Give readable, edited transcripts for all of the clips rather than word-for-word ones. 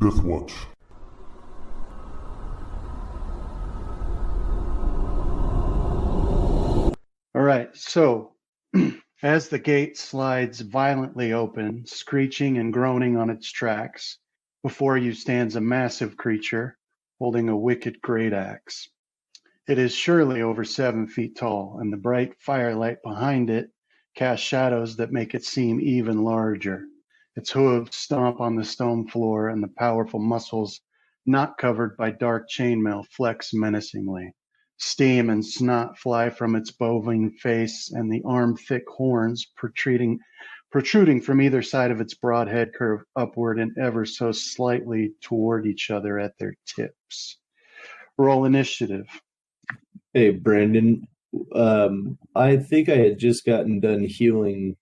Death Watch. All right, so as the gate slides violently open, screeching and groaning on its tracks, before you stands a massive creature holding a wicked great axe. It is surely over 7 feet tall, and the bright firelight behind it casts shadows that make it seem even larger. Its hooves stomp on the stone floor, and the powerful muscles, not covered by dark chainmail, flex menacingly. Steam and snot fly from its bovine face, and the arm-thick horns protruding from either side of its broad head curve upward and ever so slightly toward each other at their tips. Roll initiative. Hey, Brandon. I think I had just gotten done healing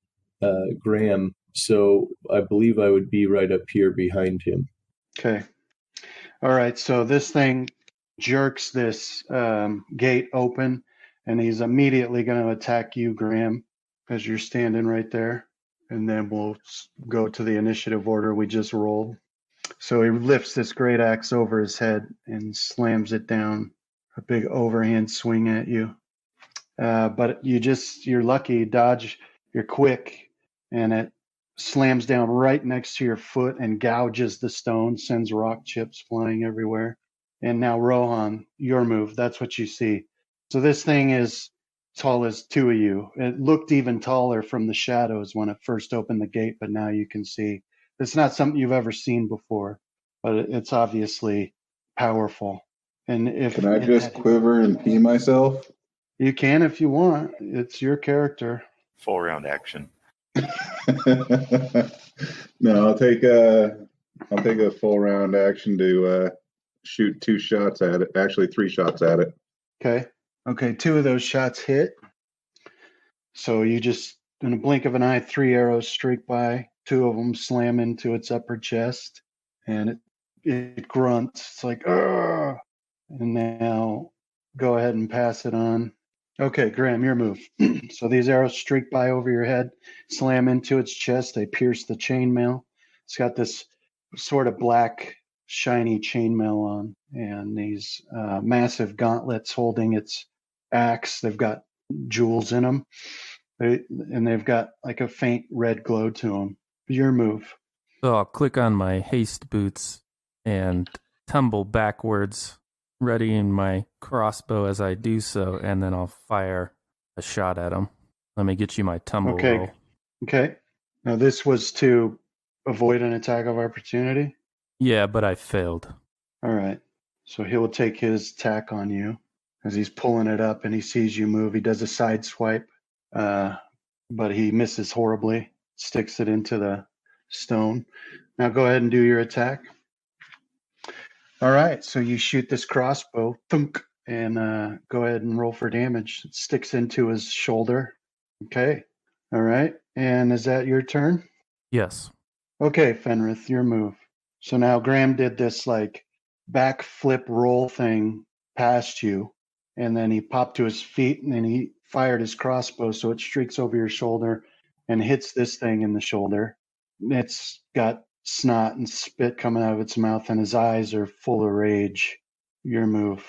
Graham, so I believe I would be right up here behind him. Okay. All right, so this thing jerks this gate open, and he's immediately going to attack you, Graham, because you're standing right there. And then we'll go to the initiative order we just rolled. So he lifts this great axe over his head and slams it down, a big overhand swing at you. But you're lucky, dodge, you're quick, and it slams down right next to your foot and gouges the stone, sends rock chips flying everywhere. And now, Rohan, your move. That's what you see. So this thing is tall as two of you. It looked even taller from the shadows when it first opened the gate, but now you can see. It's not something you've ever seen before, but it's obviously powerful. And if Can I just quiver and pee myself? You can if you want. It's your character. Full round action. No, I'll take a full round action to shoot 2 shots at it. Actually, 3 shots at it. Okay, 2 of those shots hit. So you just, in a blink of an eye, 3 arrows streak by. 2 of them slam into its upper chest, and it grunts. It's like, "Ugh!" And now go ahead and pass it on. Okay, Graham, your move. So these arrows streak by over your head, slam into its chest. They pierce the chainmail. It's got this sort of black, shiny chainmail on, and these massive gauntlets holding its axe. They've got jewels in them, and they've got like a faint red glow to them. Your move. So I'll click on my haste boots and tumble backwards, readying my crossbow as I do so, and then I'll fire a shot at him. Let me get you my tumble roll. Okay. Now this was to avoid an attack of opportunity? Yeah, but I failed. All right. So he will take his attack on you as he's pulling it up and he sees you move. He does a side swipe, but he misses horribly, sticks it into the stone. Now go ahead and do your attack. All right, so you shoot this crossbow, thunk, and go ahead and roll for damage. It sticks into his shoulder. Okay, all right. And is that your turn? Yes. Okay, Fenrith, your move. So now Graham did this like backflip roll thing past you, and then he popped to his feet, and then he fired his crossbow, so it streaks over your shoulder and hits this thing in the shoulder. It's got snot and spit coming out of its mouth, and his eyes are full of rage. Your move.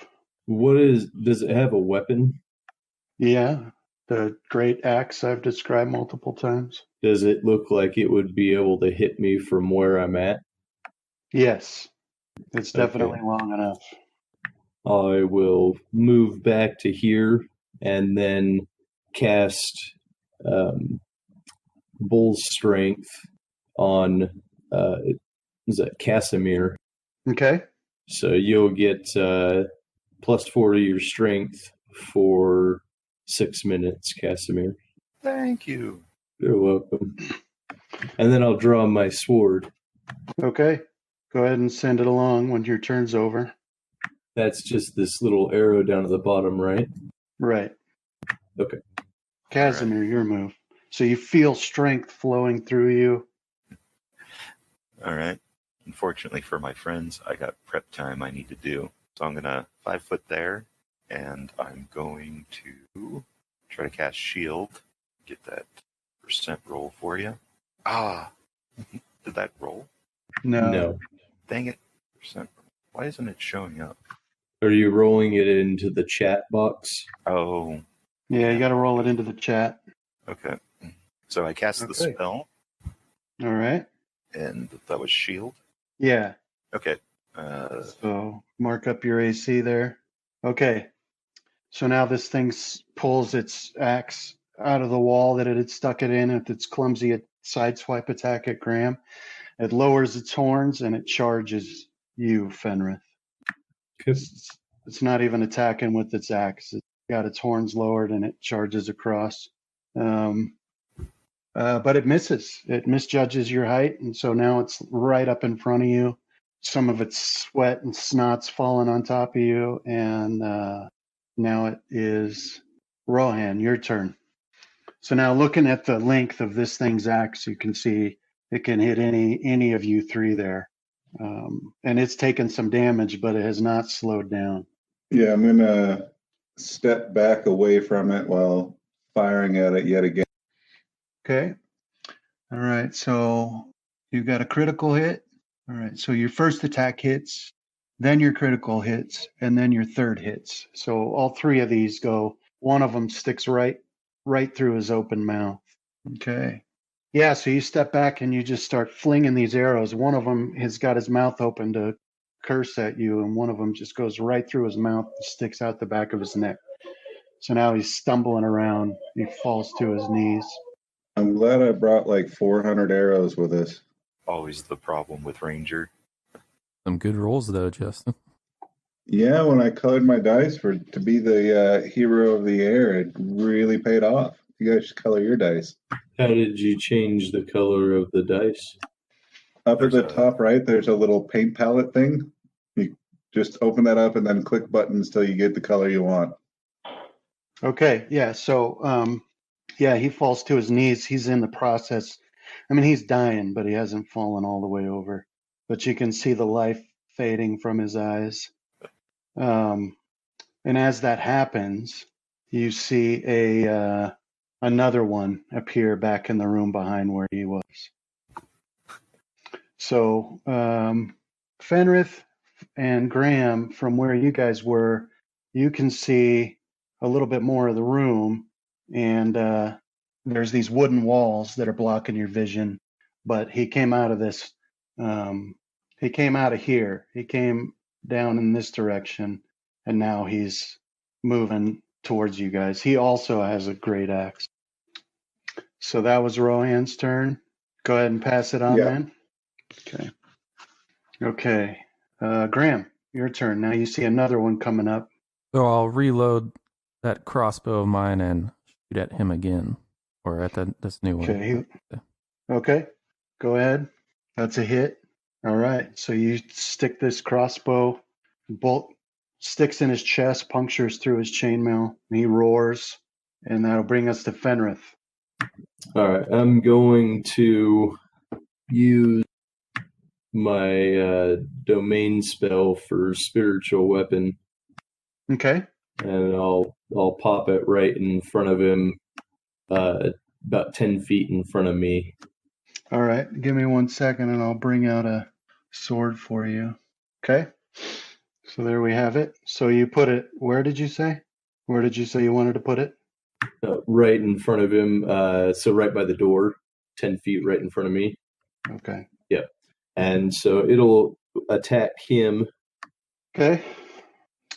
Does it have a weapon? Yeah, the great axe I've described multiple times. Does it look like it would be able to hit me from where I'm at? Yes, it's definitely long enough. I will move back to here and then cast Bull's Strength on is that Casimir? Okay. So you'll get +4 to your strength for 6 minutes, Casimir. Thank you. You're welcome. And then I'll draw my sword. Okay. Go ahead and send it along when your turn's over. That's just this little arrow down at the bottom, right? Right. Okay. Casimir, your move. So you feel strength flowing through you. All right. Unfortunately for my friends, I got prep time I need to do. So I'm going to 5 foot there, and I'm going to try to cast shield. Get that % roll for you. Did that roll? No. Dang it. Why isn't it showing up? Are you rolling it into the chat box? Oh, Yeah, you got to roll it into the chat. okay. So I cast the Okay. spell, All right. and that was shield. Yeah. Okay. So mark up your AC there. Okay. So now this thing pulls its axe out of the wall that it had stuck it in with its clumsy sideswipe attack at Graham. It lowers its horns and it charges you, Fenrith. Okay. It's not even attacking with its axe. It's got its horns lowered and it charges across. But it misses. It misjudges your height, and so now it's right up in front of you. Some of its sweat and snot's falling on top of you, and now it is Rohan, your turn. So now looking at the length of this thing's axe, you can see it can hit any of you three there. And it's taken some damage, but it has not slowed down. Yeah, I'm gonna step back away from it while firing at it yet again. Okay. All right. So you got a critical hit. All right. So your first attack hits, then your critical hits, and then your third hits. So all three of these go. One of them sticks right through his open mouth. Okay. Yeah. So you step back and you just start flinging these arrows. One of them has got his mouth open to curse at you, and one of them just goes right through his mouth and sticks out the back of his neck. So now he's stumbling around. He falls to his knees. I'm glad I brought like 400 arrows with us. Always the problem with Ranger. Some good rolls, though, Justin. Yeah, when I colored my dice to be the hero of the air, it really paid off. You guys should color your dice. How did you change the color of the dice? Up at There's the top right, there's a little paint palette thing. You just open that up and then click buttons till you get the color you want. Okay, yeah. So, yeah, he falls to his knees. He's in the process. I mean, he's dying, but he hasn't fallen all the way over. But you can see the life fading from his eyes. And as that happens, you see another one appear back in the room behind where he was. So, Fenrith and Graham, from where you guys were, you can see a little bit more of the room, and there's these wooden walls that are blocking your vision. But he came out of this. He came out of here. He came down in this direction, and now he's moving towards you guys. He also has a great axe. So that was Rohan's turn. Go ahead and pass it on, Yeah. man. Okay. Okay. Graham, your turn. Now you see another one coming up. So I'll reload that crossbow of mine and shoot at him again, or at this new one. Okay. Okay. Go ahead. That's a hit. All right. So you stick this crossbow, bolt sticks in his chest, punctures through his chainmail, and he roars, and that'll bring us to Fenrith. All right, I'm going to use my domain spell for spiritual weapon, Okay. and I'll pop it right in front of him, about 10 feet in front of me. All right. Give me 1 second, and I'll bring out a sword for you. Okay. So there we have it. So you put it, where did you say? Where did you say you wanted to put it? Right in front of him, so right by the door, 10 feet right in front of me. Okay. Yep. And so it'll attack him. Okay.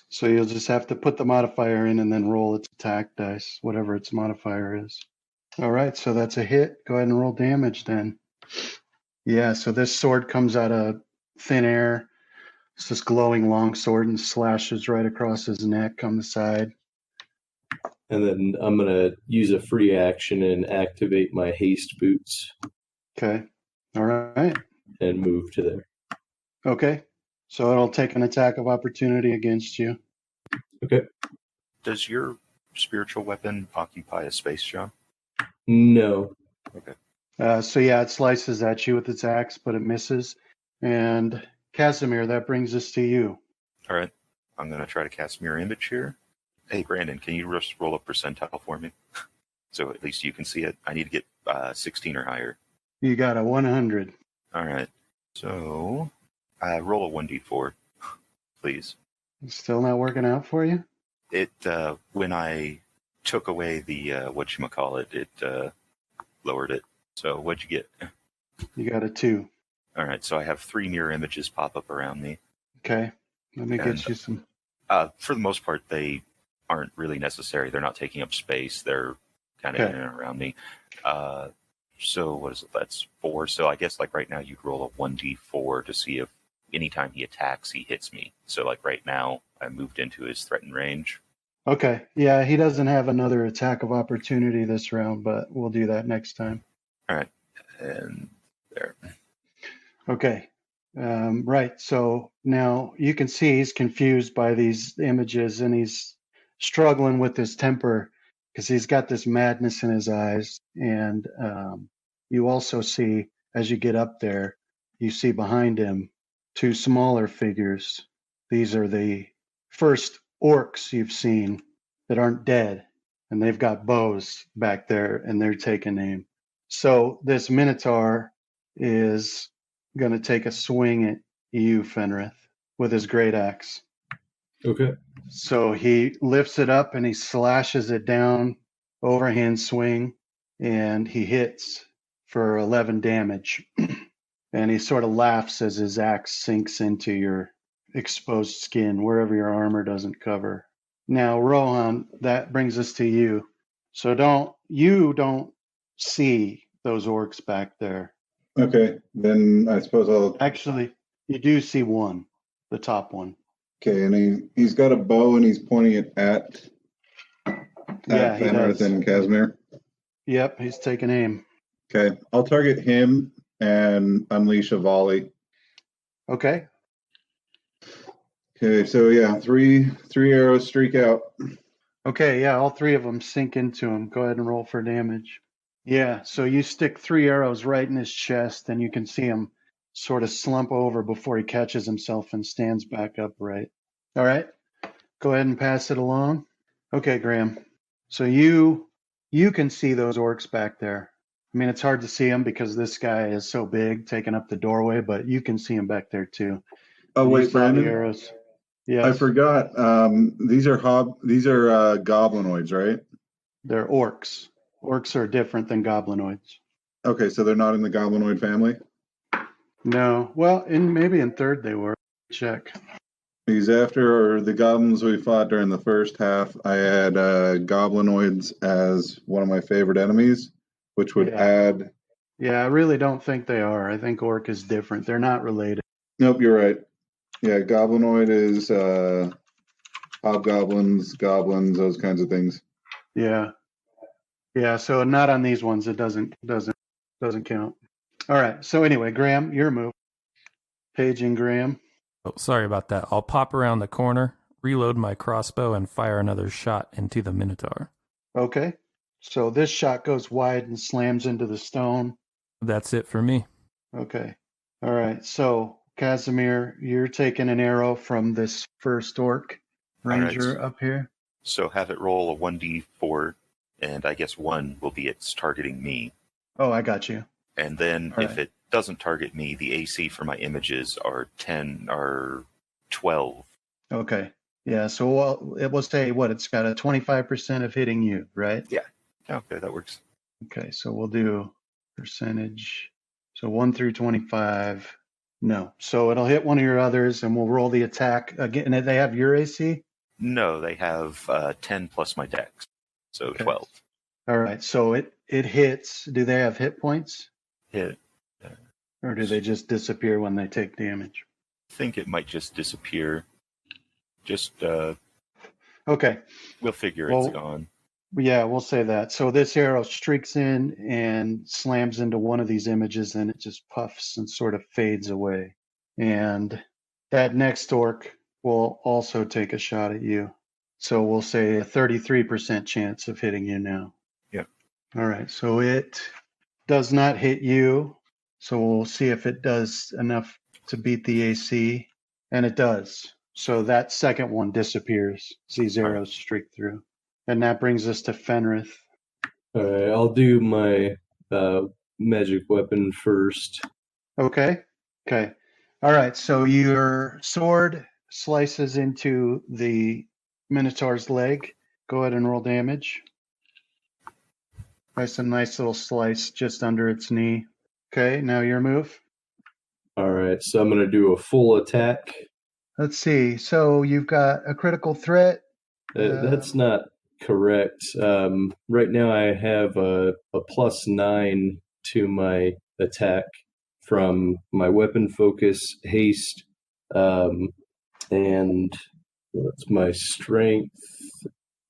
So you'll just have to put the modifier in and then roll its attack dice, whatever its modifier is. All right. So that's a hit. Go ahead and roll damage then. Yeah. So this sword comes out of thin air. It's this glowing long sword and slashes right across his neck on the side. And then I'm going to use a free action and activate my haste boots Okay. All right. and move to there. Okay. So it'll take an attack of opportunity against you. Okay. Does your spiritual weapon occupy a space, John? No. Okay. So yeah, it slices at you with its axe, but it misses. And Casimir, that brings us to you. All right. I'm going to try to cast Mirror Image here. Hey, Brandon, can you just roll a percentile for me? So at least you can see it. I need to get 16 or higher. You got a 100. All right. So Roll a 1d4, please. It's still not working out for you? It when I took away the whatchamacallit, it lowered it. So what'd you get? You got a 2. All right, so I have 3 mirror images pop up around me. Okay. Let me And, get you some. For the most part, they aren't really necessary. They're not taking up space. They're kind of Okay. in and around me. So what is it? That's 4. So I guess like right now you'd roll a 1d4 to see if anytime he attacks, he hits me. So like right now, I moved into his threatened range. Okay. Yeah, he doesn't have another attack of opportunity this round, but we'll do that next time. All right, and there. Okay. Right. So now you can see he's confused by these images and he's struggling with his temper because he's got this madness in his eyes. And you also see, as you get up there, you see behind him 2 smaller figures. These are the first orcs you've seen that aren't dead. And they've got bows back there and they're taking aim. So this minotaur is going to take a swing at you, Fenrith, with his great axe. Okay. So he lifts it up and he slashes it down, overhand swing, and he hits for 11 damage. And he sort of laughs as his axe sinks into your exposed skin, wherever your armor doesn't cover. Now, Rohan, that brings us to you. So you don't see those orcs back there. Okay, then I suppose I'll. Actually, you do see one, the top one. Okay, and he's got a bow and he's pointing it at Yeah, he Fenrith does. and Casimir. Yep, he's taking aim. Okay, I'll target him and unleash a volley. Okay. Okay, so yeah, three arrows streak out. Okay, yeah, all 3 of them sink into him. Go ahead and roll for damage. Yeah, so you stick 3 arrows right in his chest, and you can see him sort of slump over before he catches himself and stands back upright. All right, go ahead and pass it along. Okay, Graham. So you can see those orcs back there. I mean, it's hard to see them because this guy is so big, taking up the doorway, but you can see him back there too. Oh You wait, saw the Brandon, arrows. Yes, I forgot. These are goblinoids, right? they're orcs. Orcs are different than goblinoids. Okay, so they're not in the goblinoid family. No, well, maybe in 3rd they were. Check. He's after the goblins we fought during the first half. I had goblinoids as one of my favorite enemies, which would Yeah. add. Yeah, I really don't think they are. I think orc is different. They're not related. Nope, you're right. Yeah, goblinoid is hobgoblins, goblins, those kinds of things. Yeah. Yeah, so not on these ones. It doesn't count. All right. So anyway, Graham, your move. Paging Graham. Oh, sorry about that. I'll pop around the corner, reload my crossbow, and fire another shot into the Minotaur. Okay. So this shot goes wide and slams into the stone. That's it for me. Okay. All right. So Casimir, you're taking an arrow from this first orc ranger up here. So have it roll a 1d4, and I guess 1 will be it's targeting me. Oh, I got you. And then All if right. it doesn't target me, the AC for my images are 12. Okay. Yeah. So it will say what? It's got a 25% of hitting you, right? Okay, that works. Okay. So we'll do percentage. So 1 through 25. No. So it'll hit one of your others and we'll roll the attack again. And they have your AC? No, they have 10 plus my dex, so Okay. 12. All right. So it hits. Do they have hit points? Hit. Or do they just disappear when they take damage? I think it might just disappear. Just, Okay. we'll figure Well, it's gone. Yeah, we'll say that. So this arrow streaks in and slams into one of these images and it just puffs and sort of fades away. And that next orc will also take a shot at you. So we'll say a 33% chance of hitting you now. Yep. All right. So it does not hit you. So we'll see if it does enough to beat the AC. And it does. So that second one disappears as these arrows streak through. And that brings us to Fenrith. All right, I'll do my magic weapon first. Okay. All right, so your sword slices into the minotaur's leg. Go ahead and roll damage. That's a nice little slice just under its knee. Okay, now your move. All right, so I'm going to do a full attack. Let's see. So you've got a critical threat. That's not correct. Right now I have a +9 to my attack from my weapon focus, haste, and what's my strength?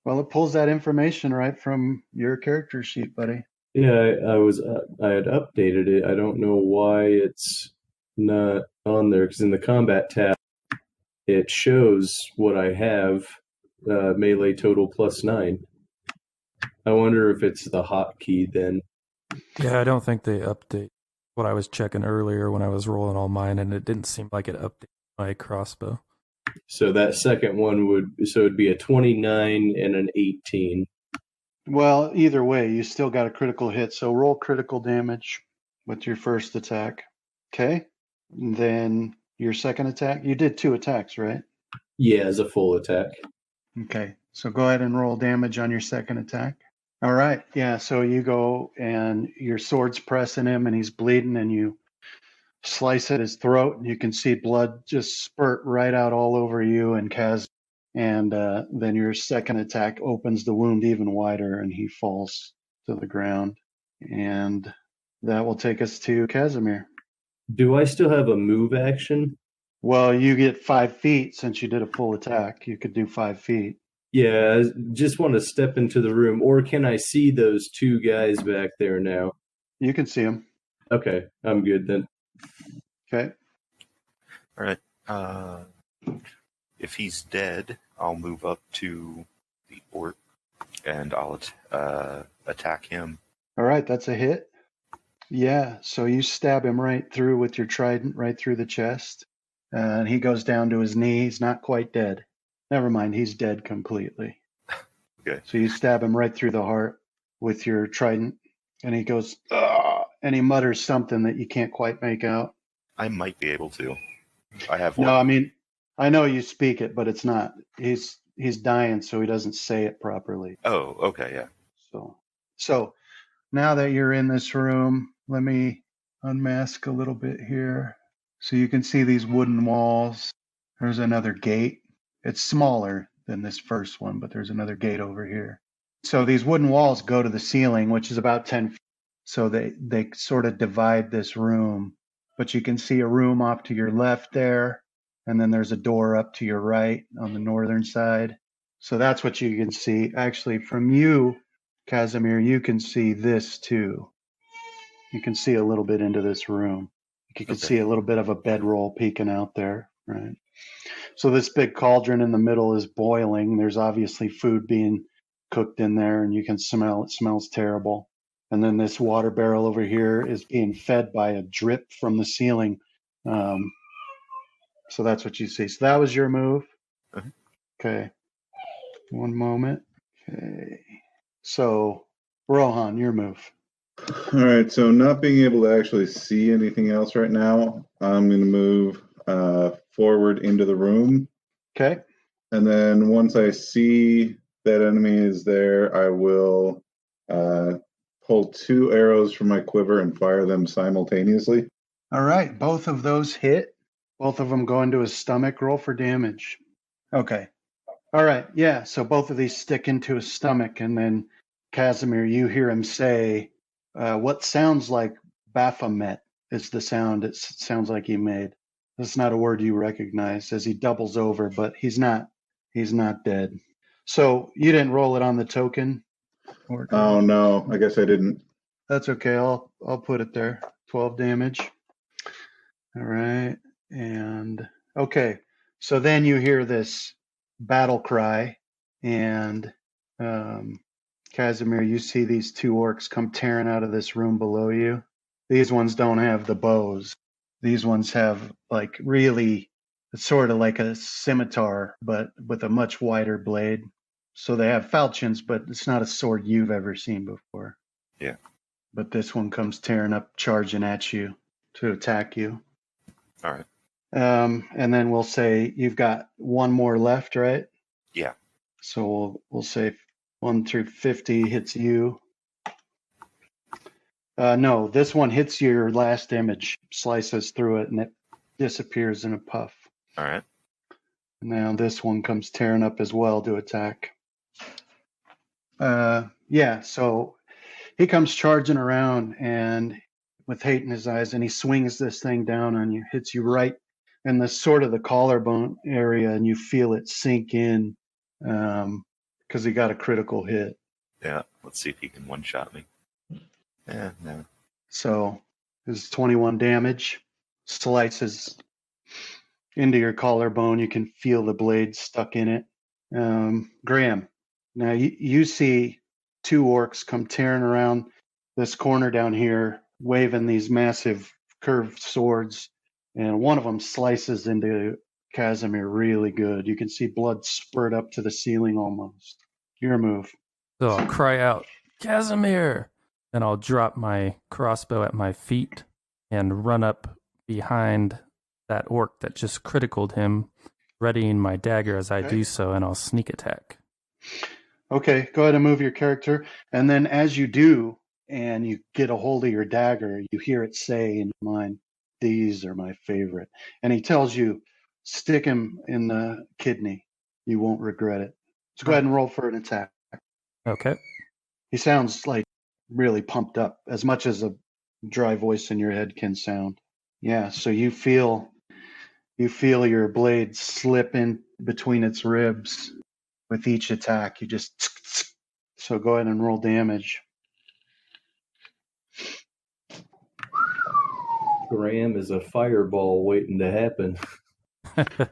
Well, it pulls that information right from your character sheet, buddy. Yeah, I had updated it. I don't know why it's not on there, because in the combat tab it shows what I have, melee total +9. I wonder if it's the hotkey then. Yeah, I don't think they update what I was checking earlier when I was rolling all mine, and it didn't seem like it updated my crossbow. So that second one it'd be a 29 and an 18. Well, either way, you still got a critical hit. So roll critical damage with your first attack. Okay. And then your second attack. You did 2 attacks, right? Yeah, as a full attack. Okay. So go ahead and roll damage on your second attack. All right. Yeah. So you go and your sword's pressing him and he's bleeding and you slice at his throat and you can see blood just spurt right out all over you and Kaz. And then your second attack opens the wound even wider and he falls to the ground. And that will take us to Casimir. Do I still have a move action? Well, you get 5 feet since you did a full attack. You could do 5 feet. Yeah, I just want to step into the room. Or can I see those 2 guys back there now? You can see them. Okay, I'm good then. Okay. All right. If he's dead, I'll move up to the orc and I'll attack him. All right, that's a hit. Yeah, so you stab him right through with your trident, right through the chest. And he goes down to his knee. He's not quite dead. Never mind, he's dead completely. Okay. So you stab him right through the heart with your trident. And he goes, "Ugh," and he mutters something that you can't quite make out. I might be able to. I have one. No, I mean, I know you speak it, but it's not. He's dying, so he doesn't say it properly. Oh, okay, yeah. So now that you're in this room, let me unmask a little bit here. So you can see these wooden walls. There's another gate. It's smaller than this first one, but there's another gate over here. So these wooden walls go to the ceiling, which is about 10 feet. So they sort of divide this room. But you can see a room off to your left there. And then there's a door up to your right on the northern side. So that's what you can see. Actually, from you, Casimir, you can see this too. You can see a little bit into this room. You can see a little bit of a bedroll peeking out there, right? So this big cauldron in the middle is boiling. There's obviously food being cooked in there, and you can smell it. Smells terrible. And then this water barrel over here is being fed by a drip from the ceiling. So that's what you see. So that was your move. Uh-huh. Okay. One moment. Okay. So, Rohan, your move. All right, so not being able to actually see anything else right now, I'm going to move forward into the room. Okay. And then once I see that enemy is there, I will pull 2 arrows from my quiver and fire them simultaneously. All right. Both of those hit. Both of them go into his stomach. Roll for damage. Okay. All right. Yeah. So both of these stick into his stomach. And then, Casimir, you hear him say, what sounds like Baphomet is the sound it sounds like he made. That's not a word you recognize as he doubles over, but he's not dead. So you didn't roll it on the token? Oh, no. I guess I didn't. That's okay. I'll put it there. 12 damage. All right. And okay. So then you hear this battle cry, and Casimir, you see these 2 orcs come tearing out of this room below you. These ones don't have the bows. These ones have like really, it's sort of like a scimitar, but with a much wider blade. So they have falchions, but it's not a sword you've ever seen before. Yeah. But this one comes tearing up, charging at you to attack you. All right. And then we'll say you've got one more left, right? Yeah. So we'll say 1 through 50 hits you. No, this one hits your last image, slices through it, and it disappears in a puff. All right. Now this one comes tearing up as well to attack. Yeah, so he comes charging around and with hate in his eyes, and he swings this thing down on you, hits you right in the sort of the collarbone area, and you feel it sink in because he got a critical hit. Yeah. Let's see if he can one-shot me. No. So this is 21 damage, slices into your collarbone. You can feel the blade stuck in it. Graham, now you see 2 orcs come tearing around this corner down here, waving these massive curved swords, and one of them slices into Casimir really good. You can see blood spurt up to the ceiling almost. Your move. So I'll cry out, Casimir! Then I'll drop my crossbow at my feet and run up behind that orc that just criticaled him, readying my dagger as I do so, and I'll sneak attack. Okay, go ahead and move your character. And then as you do, and you get a hold of your dagger, you hear it say in your mind, these are my favorite. And he tells you, stick him in the kidney. You won't regret it. So go ahead and roll for an attack. Okay. He sounds like really pumped up, as much as a dry voice in your head can sound. Yeah, so you feel your blade slip in between its ribs with each attack. You just so go ahead and roll damage. Graham is a fireball waiting to happen.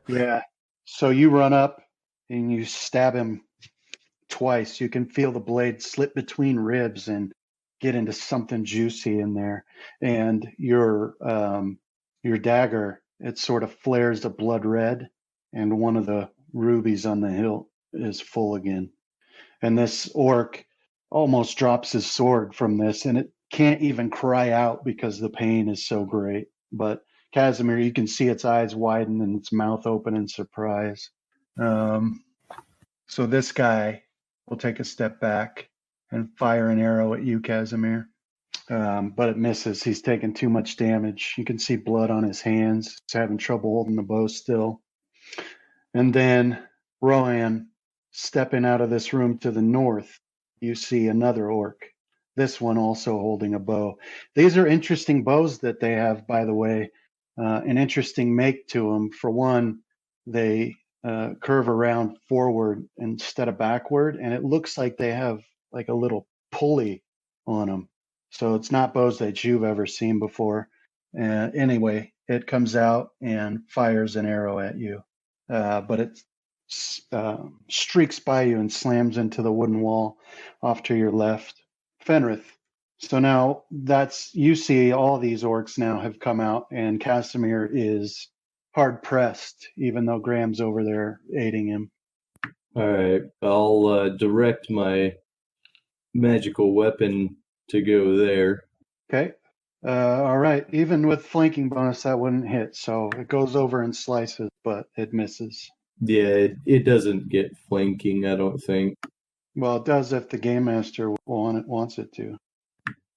Yeah. So you run up and you stab him twice. You can feel the blade slip between ribs and get into something juicy in there. And your dagger, it sort of flares a blood red, and one of the rubies on the hilt is full again. And this orc almost drops his sword from this, and it can't even cry out because the pain is so great. But Casimir, you can see its eyes widen and its mouth open in surprise. So this guy will take a step back and fire an arrow at you, Casimir. But it misses. He's taken too much damage. You can see blood on his hands. He's having trouble holding the bow still. And then Rohan, stepping out of this room to the north, you see another orc. This one also holding a bow. These are interesting bows that they have, by the way. An interesting make to them. For one, they curve around forward instead of backward, and it looks like they have like a little pulley on them. So it's not bows that you've ever seen before. Anyway, it comes out and fires an arrow at you, but it streaks by you and slams into the wooden wall off to your left. Fenrith. So now you see all these orcs now have come out, and Casimir is hard pressed, even though Graham's over there aiding him. All right, I'll direct my magical weapon to go there. Okay. All right. Even with flanking bonus, that wouldn't hit. So it goes over and slices, but it misses. Yeah, it doesn't get flanking, I don't think. Well, it does if the game master wants it to.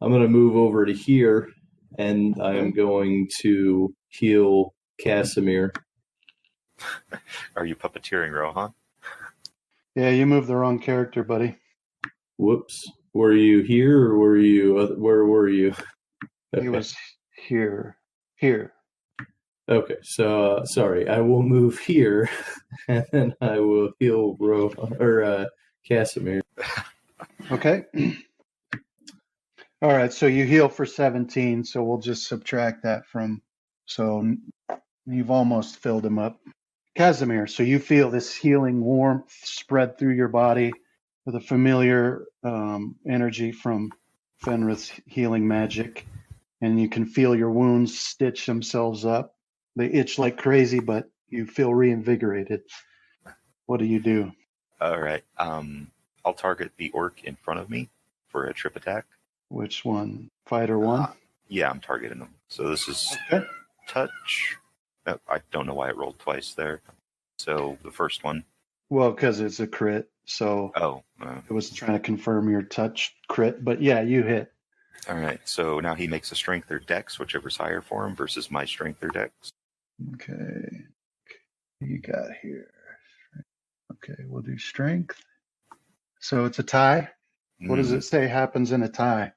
I'm going to move over to here, and I am going to heal Casimir. Are you puppeteering Rohan? Yeah, you moved the wrong character, buddy. Whoops. Were you here, or were you... where were you? Okay. He was here. Here. Okay, so sorry. I will move here, and then I will heal Casimir. Okay. All right, so you heal for 17, so we'll just subtract that from... So you've almost filled him up. Casimir, so you feel this healing warmth spread through your body with a familiar energy from Fenrith's healing magic, and you can feel your wounds stitch themselves up. They itch like crazy, but you feel reinvigorated. What do you do? All right. I'll target the orc in front of me for a trip attack. Which one? Fighter one? Yeah, I'm targeting him. So this is Okay. touch. I don't know why it rolled twice there. So the first one. Well, because it's a crit, so Oh, it was trying to confirm your touch crit. But yeah, you hit. all right. So now he makes a strength or dex, whichever's higher for him, versus my strength or dex. Okay. What you got here? Okay, we'll do strength. So it's a tie. What does it say happens in a tie?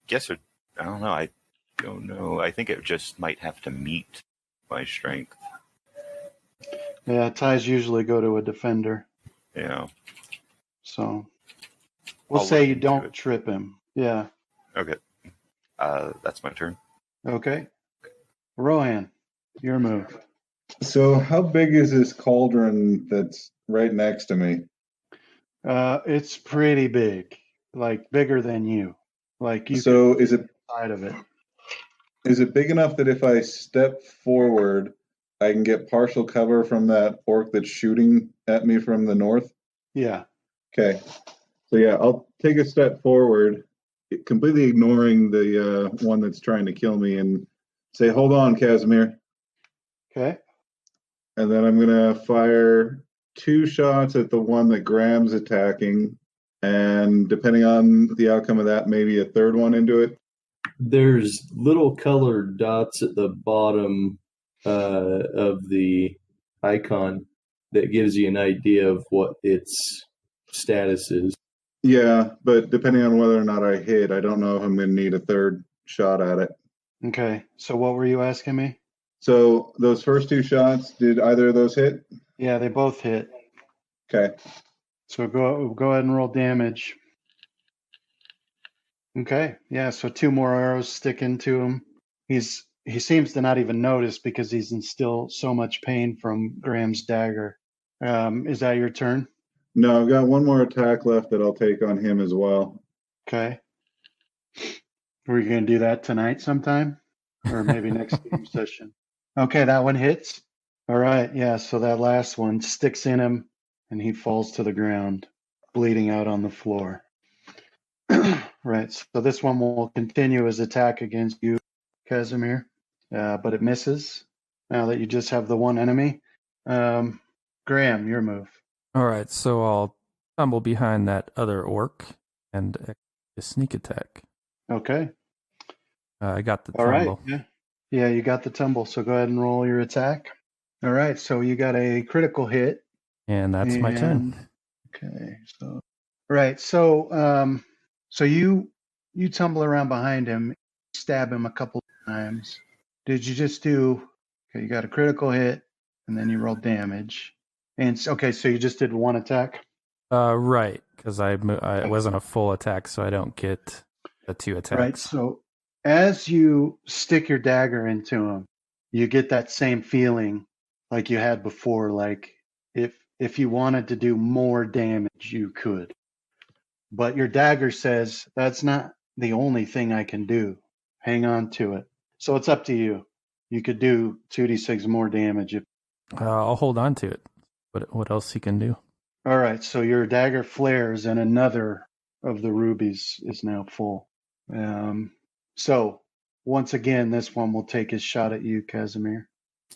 Guess it. I don't know. I don't know. I think it just might have to meet my strength. Yeah, ties usually go to a defender. Yeah. So we'll I'll say look you into don't it. trip him. Yeah. Okay. That's my turn. Okay. Rohan, your move. So how big is this cauldron that's right next to me? It's pretty big, like bigger than you. Like you So could is it side of it. big enough that if I step forward, I can get partial cover from that orc that's shooting at me from the north? Yeah. Okay. So yeah, I'll take a step forward, completely ignoring the one that's trying to kill me, and say, "Hold on, Casimir." Okay. And then I'm gonna fire 2 shots at the one that Graham's attacking, and depending on the outcome of that, maybe a third one into it. There's little colored dots at the bottom of the icon that gives you an idea of what its status is. Yeah, but depending on whether or not I hit, I don't know if I'm gonna need a third shot at it. Okay. So what were you asking me? So those first 2 shots, did either of those hit? Yeah, they both hit. Okay. So go ahead and roll damage. Okay. Yeah, so 2 more arrows stick into him. He seems to not even notice because he's in still so much pain from Graham's dagger. Is that your turn? No, I've got one more attack left that I'll take on him as well. Okay. Are we going to do that tonight sometime? Or maybe next game session? Okay, that one hits. All right, yeah, so that last one sticks in him and he falls to the ground, bleeding out on the floor. Right, so this one will continue his attack against you, Casimir, but it misses now that you just have the one enemy. Graham, your move. All right, so I'll tumble behind that other orc and a sneak attack. Okay. I got the All right. tumble. Yeah, you got the tumble, so go ahead and roll your attack. All right, so you got a critical hit. And that's my turn. Okay, so right, so you tumble around behind him, stab him a couple of times. Did you just do? Okay, you got a critical hit, and then you rolled damage. And okay, so you just did one attack. Right, because I wasn't a full attack, so I don't get the 2 attacks. Right. So as you stick your dagger into him, you get that same feeling like you had before. Like if you wanted to do more damage, you could. But your dagger says that's not the only thing I can do. Hang on to it. So it's up to you. You could do 2d6 more damage. I'll hold on to it. What else you can do? All right. So your dagger flares, and another of the rubies is now full. So once again, this one will take his shot at you, Casimir.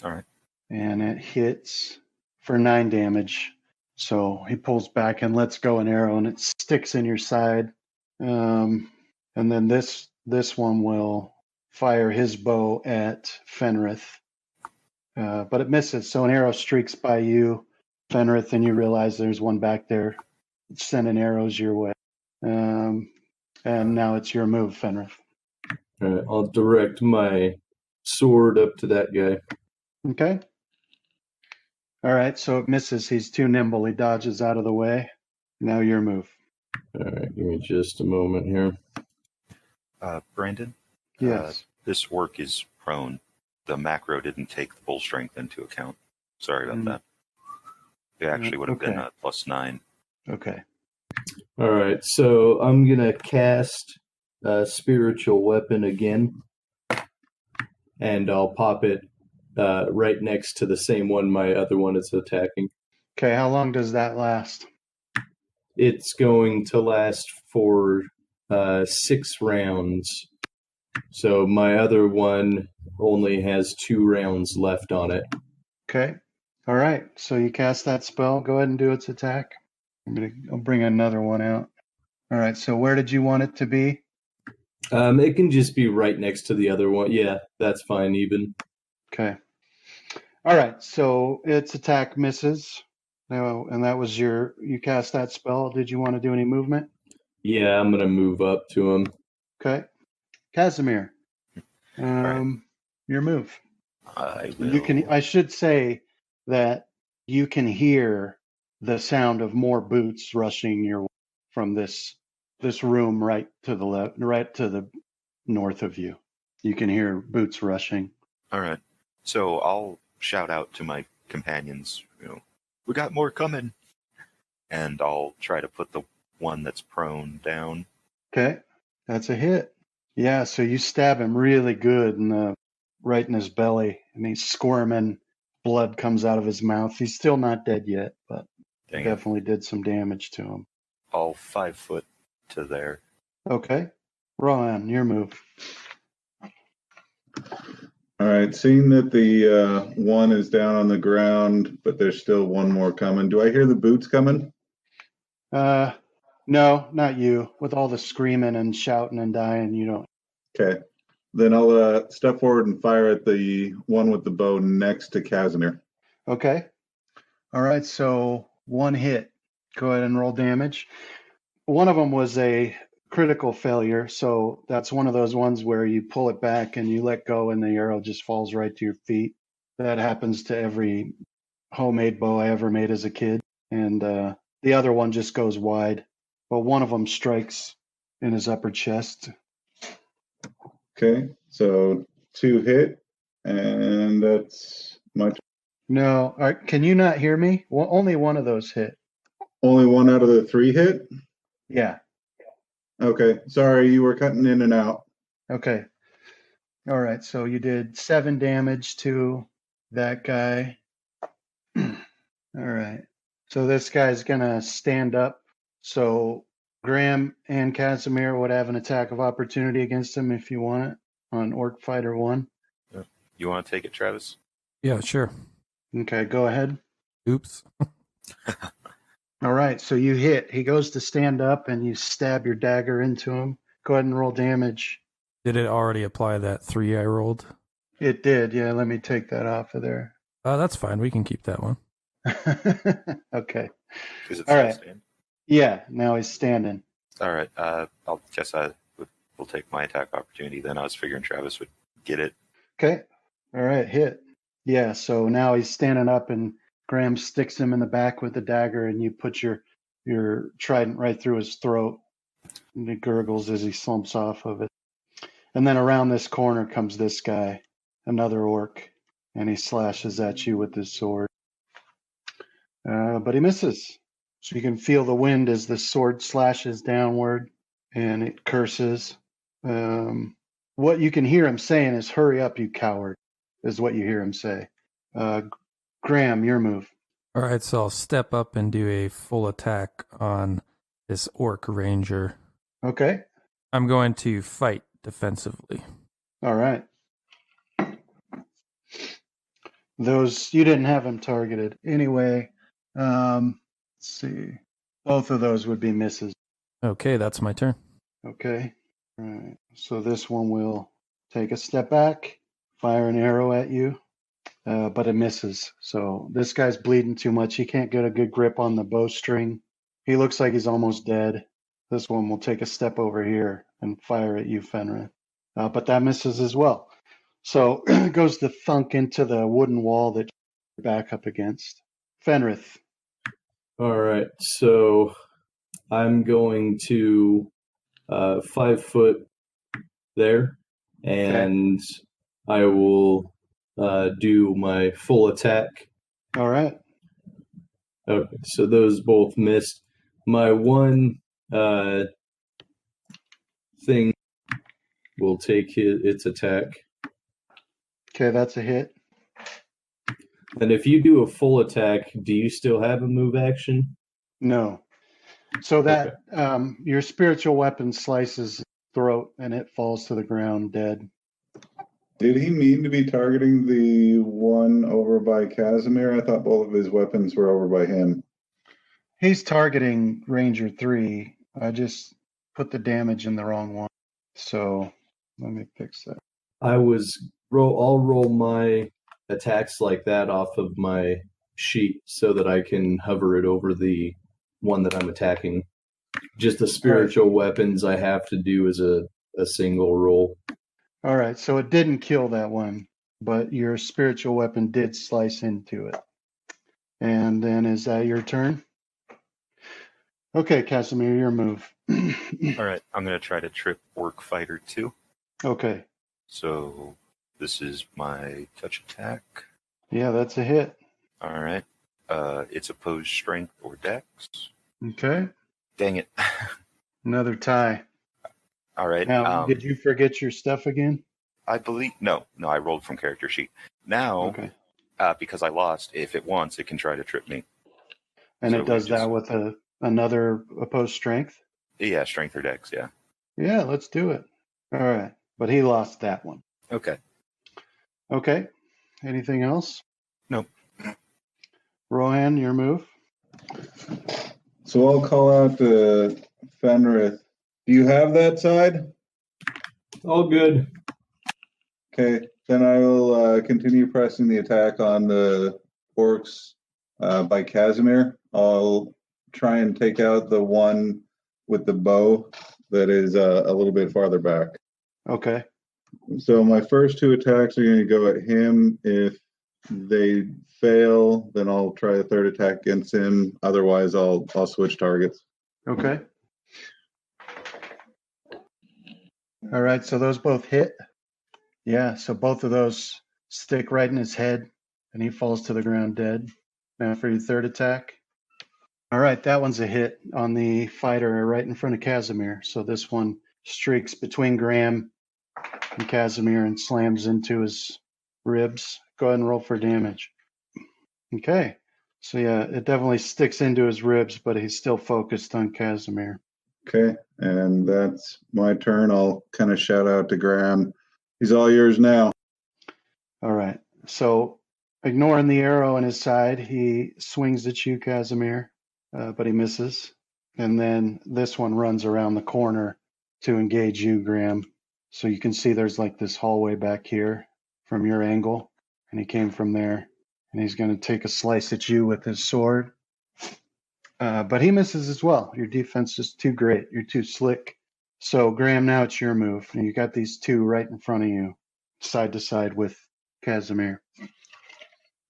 All right. And it hits for 9 damage. So he pulls back and lets go an arrow, and it sticks in your side. And then this one will fire his bow at Fenrith, but it misses. So an arrow streaks by you, Fenrith, and you realize there's one back there sending arrows your way. And now it's your move, Fenrith. All right, I'll direct my sword up to that guy. Okay. All right, so it misses. He's too nimble. He dodges out of the way. Now your move. All right, give me just a moment here. Brandon? Yes. This orc is prone. The macro didn't take the full strength into account. Sorry about that. It actually would have been a +9. Okay. All right, so I'm going to cast Spiritual Weapon again, and I'll pop it right next to the same one my other one is attacking. Okay, how long does that last? It's going to last for 6 rounds. So my other one only has 2 rounds left on it. Okay. All right. So you cast that spell. Go ahead and do its attack. I'll bring another one out. All right. So where did you want it to be? It can just be right next to the other one. Yeah, that's fine even. Okay. All right. So its attack misses. No, and that was you cast that spell. Did you want to do any movement? Yeah, I'm going to move up to him. Okay. Casimir. right. Your move. I will. I should say that you can hear the sound of more boots rushing your way from this room right to the left, right to the north of you. You can hear boots rushing. All right. So I'll shout out to my companions, we got more coming. And I'll try to put the one that's prone down. Okay. That's a hit. Yeah, so you stab him really good right in his belly, and he's squirming. Blood comes out of his mouth. He's still not dead yet, but Dang it. definitely did some damage to him. I'll 5 foot to there. Okay. Rohan, your move. All right, seeing that the one is down on the ground, but there's still one more coming. Do I hear the boots coming? No, not you. With all the screaming and shouting and dying, you don't. Okay. Then I'll step forward and fire at the one with the bow next to Casimir. Okay. All right, so one hit. Go ahead and roll damage. One of them was a critical failure, so that's one of those ones where you pull it back and you let go and the arrow just falls right to your feet. That happens to every homemade bow I ever made as a kid. And the other one just goes wide. But one of them strikes in his upper chest. Okay, so 2 hit, and that's my turn. No, can you not hear me? Well, only one of those hit. Only 1 out of the 3 hit? Yeah. Okay, sorry, you were cutting in and out. Okay. All right, so you did 7 damage to that guy. All right. So this guy's going to stand up. So Graham and Casimir would have an attack of opportunity against him if you want it on Orc Fighter 1. You want to take it, Travis? Yeah, sure. Okay, go ahead. Oops. All right, so you hit. He goes to stand up and you stab your dagger into him. Go ahead and roll damage. Did it already apply that 3 I rolled? It did. Yeah, let me take that off of there. That's fine. We can keep that one. Okay. Is it All still right. stand? Yeah, now he's standing. All right. I'll guess we'll take my attack opportunity then. I was figuring Travis would get it. Okay. All right, hit. Yeah, so now he's standing up and Graham sticks him in the back with the dagger and you put your trident right through his throat. And he gurgles as he slumps off of it. And then around this corner comes this guy, another orc, and he slashes at you with his sword. But he misses. So you can feel the wind as the sword slashes downward and it curses. What you can hear him saying is, "Hurry up, you coward," is what you hear him say. Graham, your move. All right, so I'll step up and do a full attack on this orc ranger. Okay. I'm going to fight defensively. All right. Those, you didn't have him targeted. Anyway, let's see. Both of those would be misses. Okay, that's my turn. Okay. All right. So this one will take a step back, fire an arrow at you, but it misses. So this guy's bleeding too much. He can't get a good grip on the bowstring. He looks like he's almost dead. This one will take a step over here and fire at you, Fenrith. But that misses as well. So it goes to thunk into the wooden wall that you're back up against. Fenrith. All right, so I'm going to 5 foot there, and I will do my full attack. All right. Okay, so those both missed. My one thing will take its attack. Okay, that's a hit. And if you do a full attack, do you still have a move action? No. So that your spiritual weapon slices throat, and it falls to the ground dead. Did he mean to be targeting the one over by Casimir? I thought both of his weapons were over by him. He's targeting Ranger 3. I just put the damage in the wrong one. So let me fix that. I'll roll my attacks like that off of my sheet so that I can hover it over the one that I'm attacking. Just the spiritual weapons I have to do as a single roll. All right, so it didn't kill that one, but your spiritual weapon did slice into it. And then is that your turn? Okay, Casimir, your move. All right, I'm going to try to trip Orc Fighter 2. Okay. So this is my touch attack. Yeah, that's a hit. All right. It's opposed strength or dex. Okay. Dang it. Another tie. All right. Now, did you forget your stuff again? I believe no, I rolled from character sheet. Now, Okay. Because I lost, if it wants, it can try to trip me. And So it does we just- that with another opposed strength? Yeah, strength or dex, yeah. Yeah, let's do it. All right. But he lost that one. Okay. Okay. Anything else? Nope. Rohan, your move? So I'll call out to Fenrith. Do you have that side? All good. Okay, then I will continue pressing the attack on the orcs by Casimir. I'll try and take out the one with the bow that is a little bit farther back. Okay. So my first two attacks are going to go at him. If they fail, then I'll try a third attack against him. Otherwise, I'll switch targets. Okay. All right, so those both hit. Yeah, so both of those stick right in his head, and he falls to the ground dead. Now for your third attack. All right, that one's a hit on the fighter right in front of Casimir. So this one streaks between Graham and Casimir and slams into his ribs. Go ahead and roll for damage. Okay. So yeah, it definitely sticks into his ribs, but he's still focused on Casimir. Okay, and that's my turn. I'll kind of shout out to Graham. He's all yours now. All right. So ignoring the arrow in his side, he swings at you, Casimir, but he misses. And then this one runs around the corner to engage you, Graham. So you can see there's like this hallway back here from your angle, and he came from there. And he's going to take a slice at you with his sword. But he misses as well. Your defense is too great. You're too slick. So, Graham, now it's your move. And you got these two right in front of you, side to side with Casimir.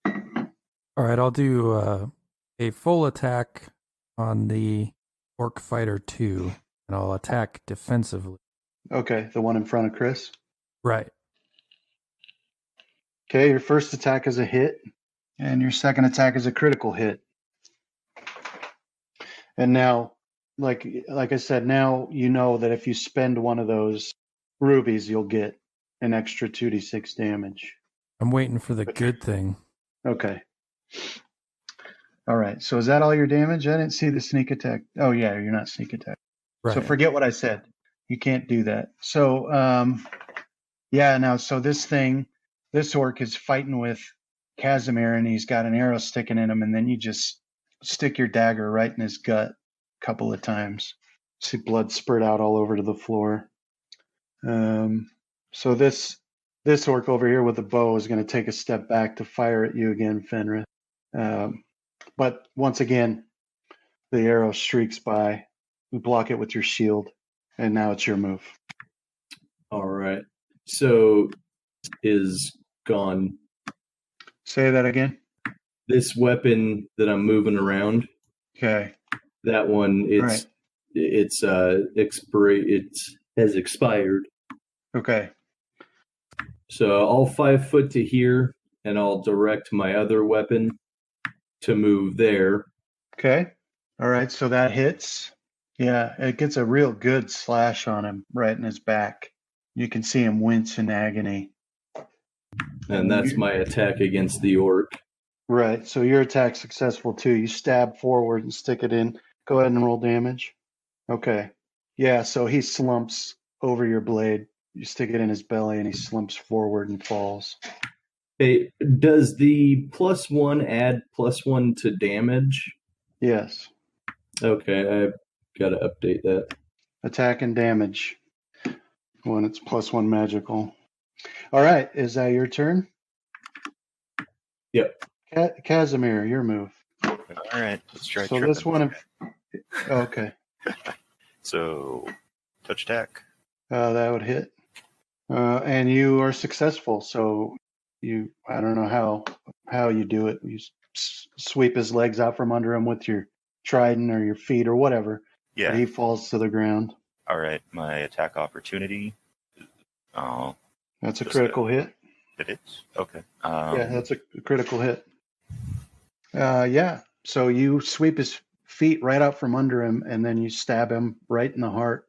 All right, I'll do a full attack on the Orc Fighter 2, and I'll attack defensively. Okay, the one in front of Chris. Right. Okay, your first attack is a hit, and your second attack is a critical hit. And now, like I said, now you know that if you spend one of those rubies, you'll get an extra 2d6 damage. I'm waiting for the good thing. Okay. All right. So is that all your damage? I didn't see the sneak attack. Oh, yeah, you're not sneak attack. Right. So forget what I said. You can't do that. So, yeah, now, so this orc is fighting with Casimir, and he's got an arrow sticking in him, and then you just stick your dagger right in his gut a couple of times. See blood spurt out all over to the floor. So this orc over here with the bow is going to take a step back to fire at you again, Fenrith. But once again, the arrow streaks by. You block it with your shield, and now it's your move. All right. So is gone. Say that again. This weapon that I'm moving around, Okay. that one, it has expired. Okay. So I'll 5 foot to here, and I'll direct my other weapon to move there. Okay. All right. So that hits. Yeah, it gets a real good slash on him right in his back. You can see him wince in agony. And that's my attack against the orc. Right. So your attack's successful too. You stab forward and stick it in. Go ahead and roll damage. Okay. Yeah. So he slumps over your blade. You stick it in his belly, and he slumps forward and falls. Hey, does the +1 add +1 to damage? Yes. Okay, I've got to update that. Attack and damage when it's +1 magical. All right, is that your turn? Yep. Casimir, your move. All right, let's try. So tripping. this one, okay, So, touch attack. that would hit, and you are successful. So I don't know how you do it. You sweep his legs out from under him with your trident or your feet or whatever. Yeah. He falls to the ground. All right, my attack opportunity. Oh, That's a Just critical hit. it is okay. Yeah, that's a critical hit. Yeah. So you sweep his feet right out from under him, and then you stab him right in the heart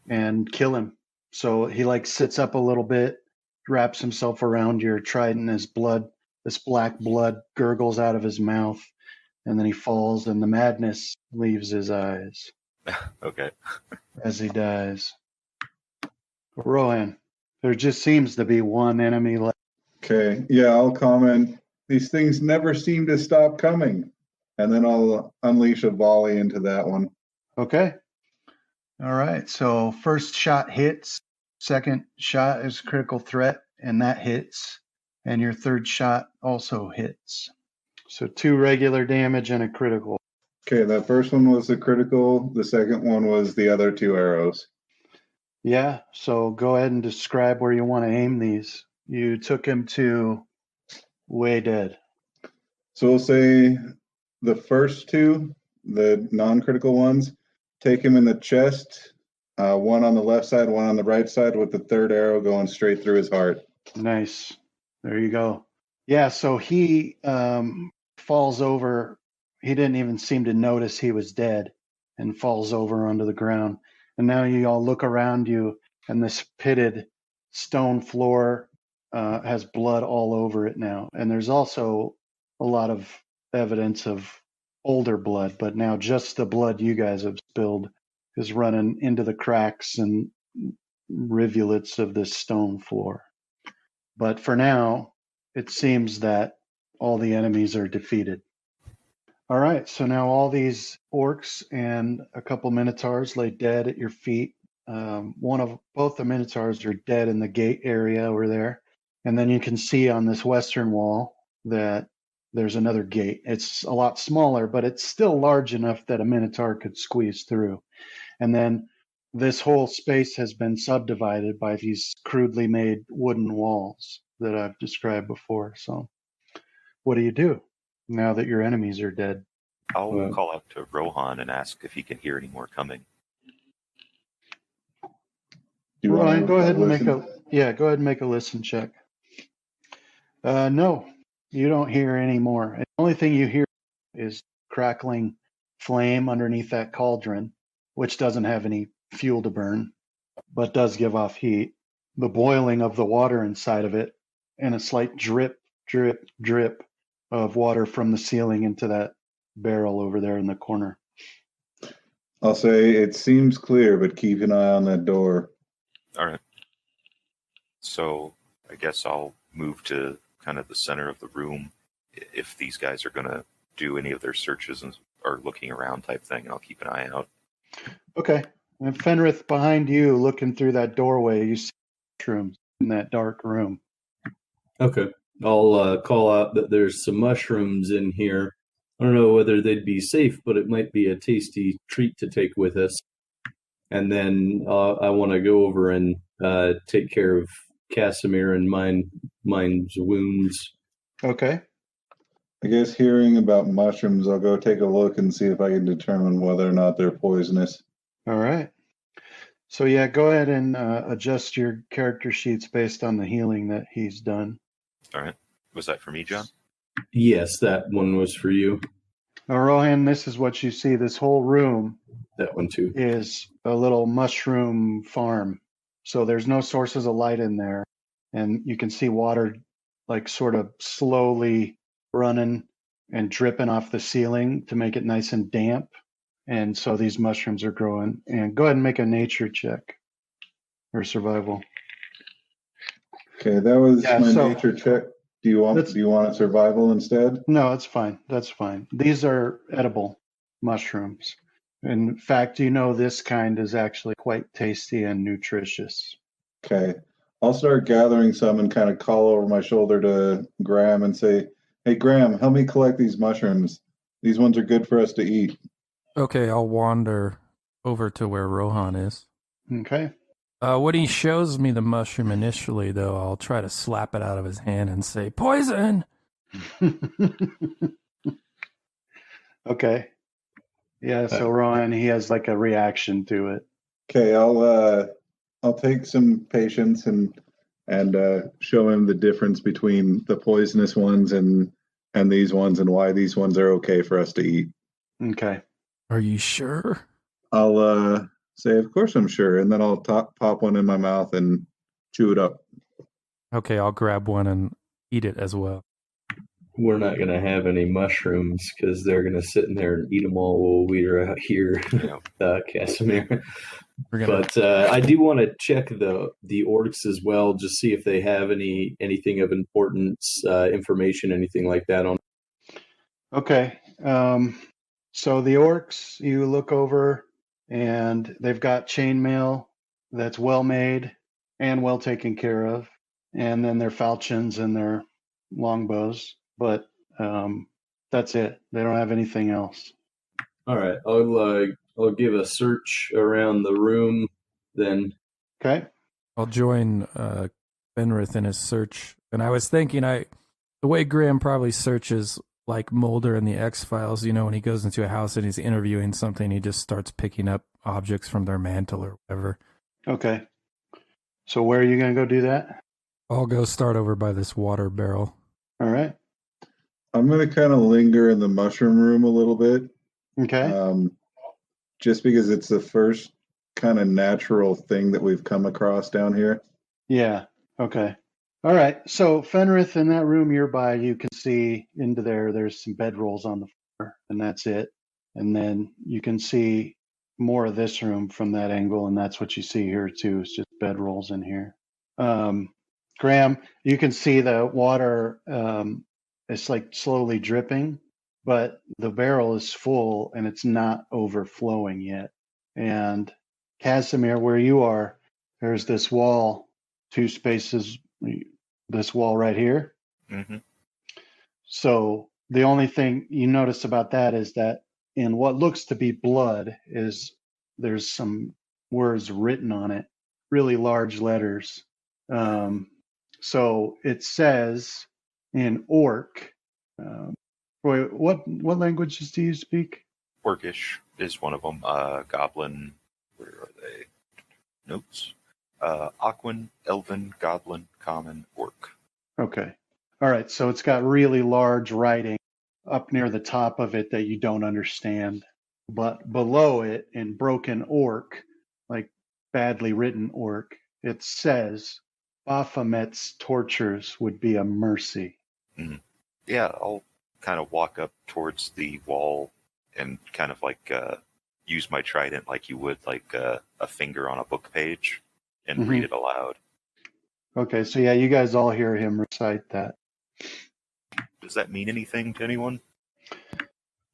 and kill him. So he sits up a little bit, wraps himself around your trident. His blood, this black blood, gurgles out of his mouth, and then he falls, and the madness leaves his eyes Okay. as he dies. Rohan, there just seems to be one enemy left. Okay, yeah, I'll comment. These things never seem to stop coming. And then I'll unleash a volley into that one. Okay. All right. So first shot hits. Second shot is critical threat, and that hits. And your third shot also hits. So 2 regular damage and a critical. Okay, that first one was the critical. The second one was the other 2 arrows. Yeah. So go ahead and describe where you want to aim these. You took him to way dead. So we'll say the first 2, the non-critical ones, take him in the chest, one on the left side, one on the right side, with the third arrow going straight through his heart. Nice. There you go. Yeah. So he falls over. He didn't even seem to notice he was dead and falls over onto the ground. And now you all look around you, and this pitted stone floor has blood all over it now. And there's also a lot of evidence of older blood, but now just the blood you guys have spilled is running into the cracks and rivulets of this stone floor. But for now, it seems that all the enemies are defeated. All right, so now all these orcs and a couple minotaurs lay dead at your feet. Both the minotaurs are dead in the gate area over there. And then you can see on this western wall that there's another gate. It's a lot smaller, but it's still large enough that a minotaur could squeeze through. And then this whole space has been subdivided by these crudely made wooden walls that I've described before. So what do you do now that your enemies are dead? I'll call out to Rohan and ask if he can hear any more coming. Ryan, go ahead and go ahead and make a listen check. No, you don't hear any more. The only thing you hear is crackling flame underneath that cauldron, which doesn't have any fuel to burn, but does give off heat. The boiling of the water inside of it, and a slight drip, drip, drip of water from the ceiling into that barrel over there in the corner. I'll say it seems clear, but keep an eye on that door. All right. So I guess I'll move to kind of the center of the room if these guys are going to do any of their searches or looking around type thing, and I'll keep an eye out. Okay. And Fenrith, behind you, looking through that doorway, you see mushrooms in that dark room. Okay. I'll call out that there's some mushrooms in here. I don't know whether they'd be safe, but it might be a tasty treat to take with us. And then I want to go over and take care of Casimir and mine's wounds. Okay. I guess hearing about mushrooms, I'll go take a look and see if I can determine whether or not they're poisonous. All right. So yeah, go ahead and adjust your character sheets based on the healing that he's done. All right. Was that for me, John? Yes, that one was for you. Now, Rohan, this is what you see. This whole room That one too. is a little mushroom farm. So there's no sources of light in there. And you can see water sort of slowly running and dripping off the ceiling to make it nice and damp. And so these mushrooms are growing. And go ahead and make a nature check. or survival. Okay, that was Yeah, my so nature check. Do you want a survival instead? no, that's fine. That's fine. These are edible mushrooms. In fact, this kind is actually quite tasty and nutritious. Okay. I'll start gathering some and kind of call over my shoulder to Graham and say, "Hey, Graham, help me collect these mushrooms. These ones are good for us to eat." Okay, I'll wander over to where Rohan is. Okay. When he shows me the mushroom initially, though, I'll try to slap it out of his hand and say, "Poison!" Okay. Yeah, so Rohan, he has like a reaction to it. Okay, I'll take some patience and show him the difference between the poisonous ones and these ones and why these ones are okay for us to eat. Okay. Are you sure? I'll say, "Of course I'm sure," and then I'll pop one in my mouth and chew it up. Okay, I'll grab one and eat it as well. We're not going to have any mushrooms because they're going to sit in there and eat them all while we're out here, Casimir. But I do want to check the orcs as well, just see if they have anything of importance, information, anything like that on. Okay. So the orcs, you look over, and they've got chainmail that's well made and well taken care of, and then their falchions and their longbows. But that's it. They don't have anything else. All right, I'll give a search around the room then. Okay. I'll join Fenrith in his search. And I was thinking, the way Graham probably searches like Mulder in the X-Files, when he goes into a house and he's interviewing something, he just starts picking up objects from their mantle or whatever. Okay. So where are you going to go do that? I'll go start over by this water barrel. All right. I'm going to kind of linger in the mushroom room a little bit. Okay. Just because it's the first kind of natural thing that we've come across down here. Yeah. Okay. All right. So Fenrith, in that room nearby, you can see into there. There's some bedrolls on the floor, and that's it. And then you can see more of this room from that angle, and that's what you see here too. It's just bedrolls in here. Graham, you can see the water. It's like slowly dripping, but the barrel is full and it's not overflowing yet. And Casimir, where you are, there's this wall, 2 spaces, this wall right here. Mm-hmm. So the only thing you notice about that is that in what looks to be blood there's some words written on it, really large letters. So it says in Orc. What languages do you speak? Orcish is one of them. Goblin. Where are they? Notes. Aquan, Elven, Goblin, Common, Orc. Okay. All right. So it's got really large writing up near the top of it that you don't understand. But below it, in broken Orc, like badly written Orc, it says Baphomet's tortures would be a mercy. Mm-hmm. Yeah, I'll kind of walk up towards the wall and kind of like use my trident like you would like a finger on a book page and read it aloud. Okay, so yeah, you guys all hear him recite that. Does that mean anything to anyone?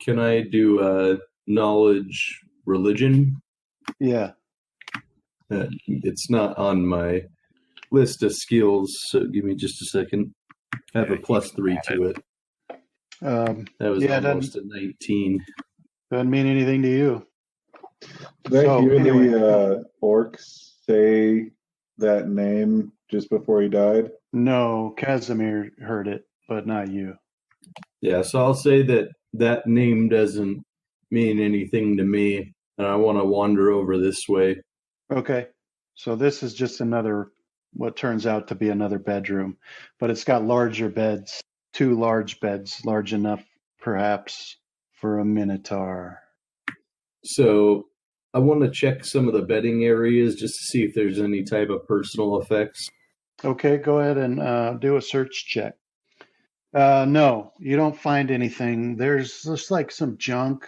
Can I do knowledge religion? Yeah. It's not on my list of skills, so give me just a second. I have a +3 to it. That was almost a 19. Doesn't mean anything to you. Did I hear the orcs say that name just before he died? No, Casimir heard it, but not you. Yeah, so I'll say that name doesn't mean anything to me, and I want to wander over this way. Okay, so this is just what turns out to be another bedroom, but it's got larger beds, 2 large beds, large enough perhaps for a minotaur. So I want to check some of the bedding areas just to see if there's any type of personal effects. Okay, go ahead and do a search check. No, you don't find anything. There's just like some junk,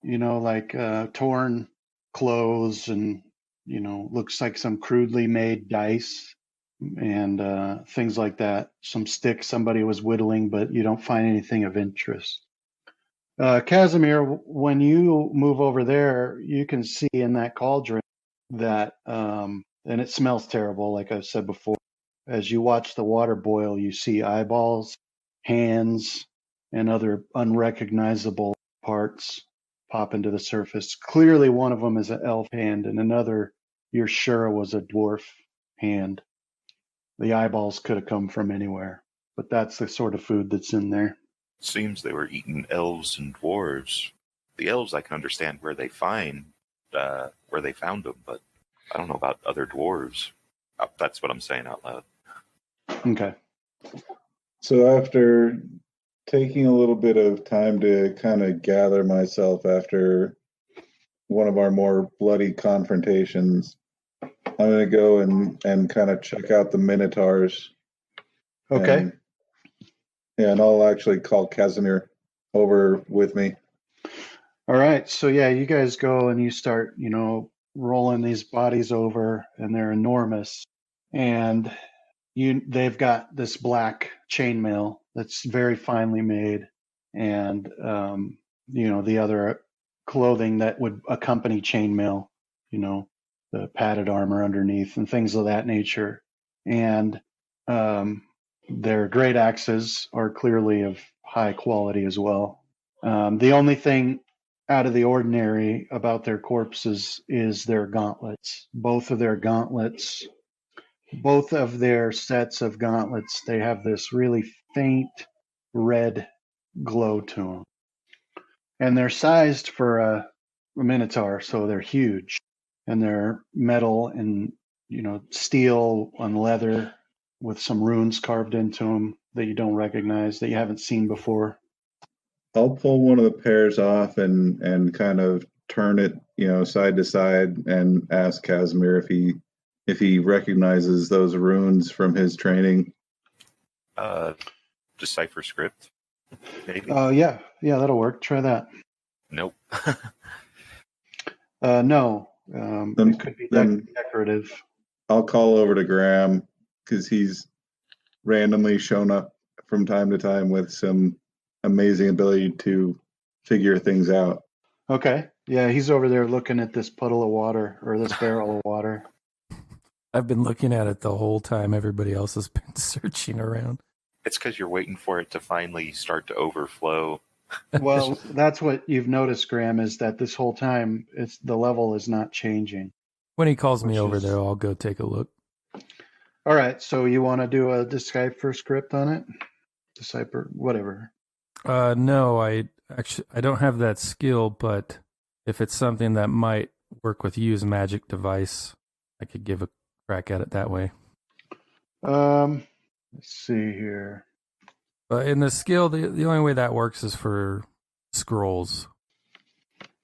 like torn clothes and looks like some crudely made dice and things like that. Some sticks somebody was whittling, but you don't find anything of interest. Casimir, when you move over there, you can see in that cauldron that, and it smells terrible, like I said before. As you watch the water boil, you see eyeballs, hands, and other unrecognizable parts pop into the surface. Clearly, one of them is an elf hand, and another, you're sure, was a dwarf hand. The eyeballs could have come from anywhere, but that's the sort of food that's in there. Seems they were eating elves and dwarves. The elves, I can understand where they found them, but I don't know about other dwarves. That's what I'm saying out loud. Okay. So after taking a little bit of time to kind of gather myself after one of our more bloody confrontations, I'm going to go and kind of check out the minotaurs. Okay. And I'll actually call Casimir over with me. All right. So yeah, you guys go and you start, rolling these bodies over, and they're enormous. And they've got this black chainmail that's very finely made, and the other clothing that would accompany chainmail, the padded armor underneath and things of that nature. And their great axes are clearly of high quality as well. The only thing out of the ordinary about their corpses is their gauntlets. Both of their sets of gauntlets, they have this really faint red glow to them. And they're sized for a minotaur, so they're huge. And they're metal and, steel and leather with some runes carved into them that you don't recognize, that you haven't seen before. I'll pull one of the pairs off and kind of turn it, side to side, and ask Casimir if he recognizes those runes from his training. Decipher script, maybe? Yeah, that'll work. Try that. Nope. No, it could be decorative. I'll call over to Graham, because he's randomly shown up from time to time with some amazing ability to figure things out. Okay. Yeah, he's over there looking at this puddle of water, or this barrel of water. I've been looking at it the whole time everybody else has been searching around. It's because you're waiting for it to finally start to overflow. Well, that's what you've noticed, Graham, is that this whole time the level is not changing. When he calls me over there, I'll go take a look. All right, so you want to do a decipher script on it? Decipher, whatever. No, I don't have that skill, but if it's something that might work with use magic device, I could give a crack at it that way. Let's see here. But in the skill, the only way that works is for scrolls.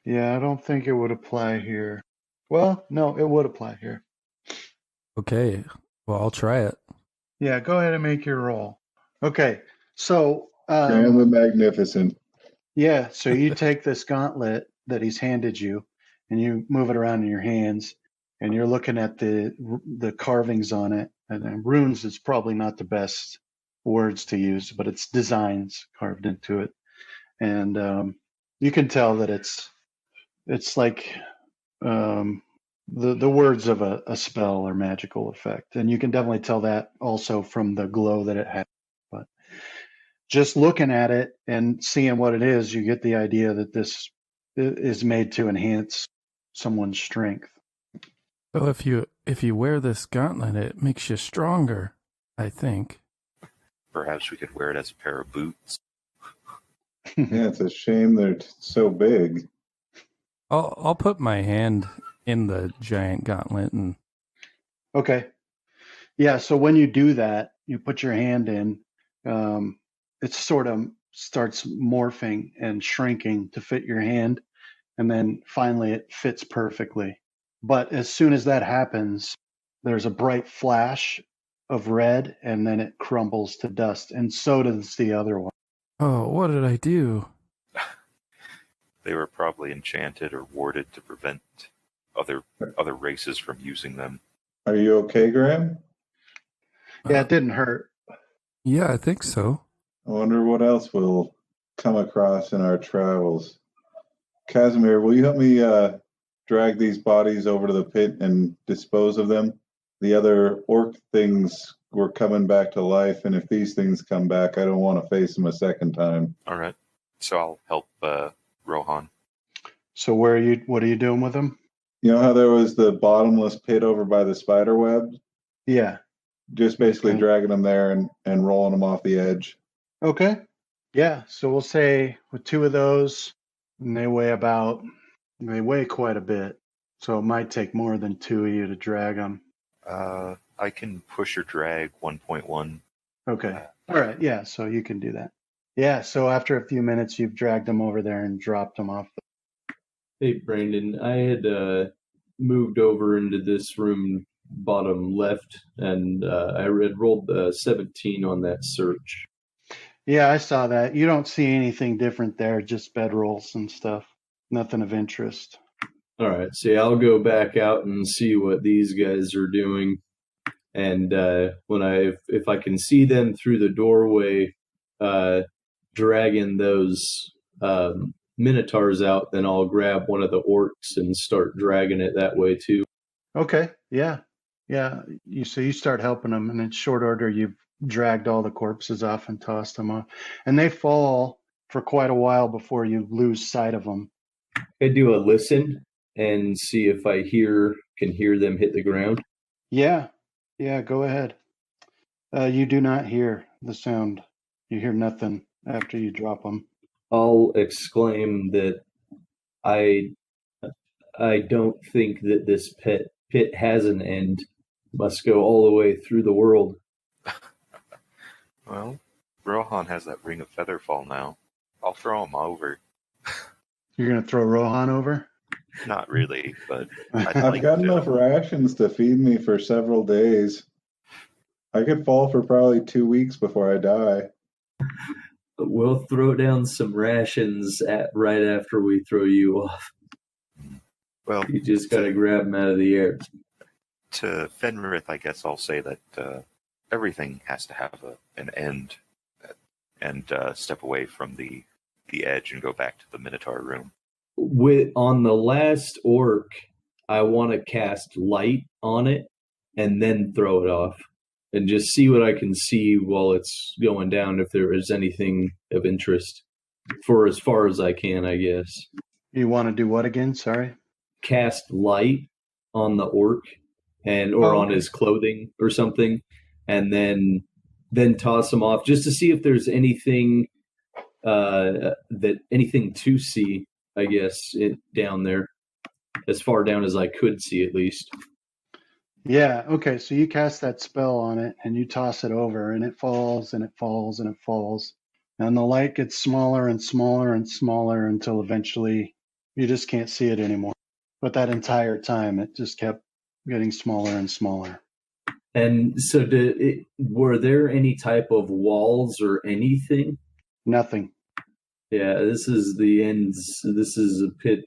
Yeah, I don't think it would apply here. Well, no, it would apply here. Okay, well, I'll try it. Yeah, go ahead and make your roll. Okay, so... Graham the Magnificent. Yeah, so you take this gauntlet that he's handed you, and you move it around in your hands, and you're looking at the carvings on it. And runes is probably not the best words to use, but it's designs carved into it. And you can tell that it's like the words of a spell or magical effect. And you can definitely tell that also from the glow that it has. But just looking at it and seeing what it is, you get the idea that this is made to enhance someone's strength. Well, if you wear this gauntlet, it makes you stronger, I think. Perhaps we could wear it as a pair of boots. Yeah, it's a shame they're so big. I'll put my hand in the giant gauntlet and. Okay. Yeah. So when you do that, you put your hand in. It sort of starts morphing and shrinking to fit your hand, and then finally it fits perfectly. But as soon as that happens, there's a bright flash of red, and then it crumbles to dust, and so does the other one. Oh, what did I do? They were probably enchanted or warded to prevent other races from using them. Are you okay, Graham? Yeah, it didn't hurt. Yeah, I think so. I wonder what else we'll come across in our travels. Casimir, will you help me drag these bodies over to the pit and dispose of them? The other orc things were coming back to life, and if these things come back, I don't want to face them a second time. All right. So I'll help Rohan. So what are you doing with them? You know how there was the bottomless pit over by the spider web? Yeah. Just basically Okay. dragging them there and rolling them off the edge. Okay. Yeah. So we'll say with 2 of those, and they weigh quite a bit. So it might take more than 2 of you to drag them. I can push or drag 1.1. Okay. All right. Yeah. So you can do that. Yeah. So after a few minutes, you've dragged them over there and dropped them off. Hey, Brandon, I had moved over into this room bottom left, and I had rolled 17 on that search. Yeah, I saw that. You don't see anything different there, just bedrolls and stuff. Nothing of interest. All right, so I'll go back out and see what these guys are doing, and if I can see them through the doorway, dragging those minotaurs out, then I'll grab one of the orcs and start dragging it that way too. Okay. Yeah. Yeah. You start helping them, and in short order, you've dragged all the corpses off and tossed them off, and they fall for quite a while before you lose sight of them. I do a listen and see if I can hear them hit the ground. Yeah. Yeah. Go ahead. You do not hear the sound. You hear nothing after you drop them. I'll exclaim that I don't think that this pit has an end. Must go all the way through the world. Well, Rohan has that ring of featherfall now. I'll throw him over. You're going to throw Rohan over? Not really, but I'd I've like got to. enough rations to feed me for several days. I could fall for probably 2 weeks before I die. We'll throw down some rations right after we throw you off. Well, You just got to grab them out of the air. to Fenrith, I guess I'll say that everything has to have an end, and step away from the edge and go back to the Minotaur room. On the last orc, I want to cast light on it and then throw it off and just see what I can see while it's going down, if there is anything of interest, for as far as I can, I guess. You want to do what again? Sorry. Cast light on the orc or on okay. his clothing or something, and then toss him off just to see if there's anything anything to see, I guess, down there, as far down as I could see at least. Yeah. Okay. So you cast that spell on it and you toss it over, and it falls and it falls and it falls. And the light gets smaller and smaller and smaller until eventually you just can't see it anymore. But that entire time, it just kept getting smaller and smaller. And so were there any type of walls or anything? Nothing. Yeah, this is the ends. This is a pit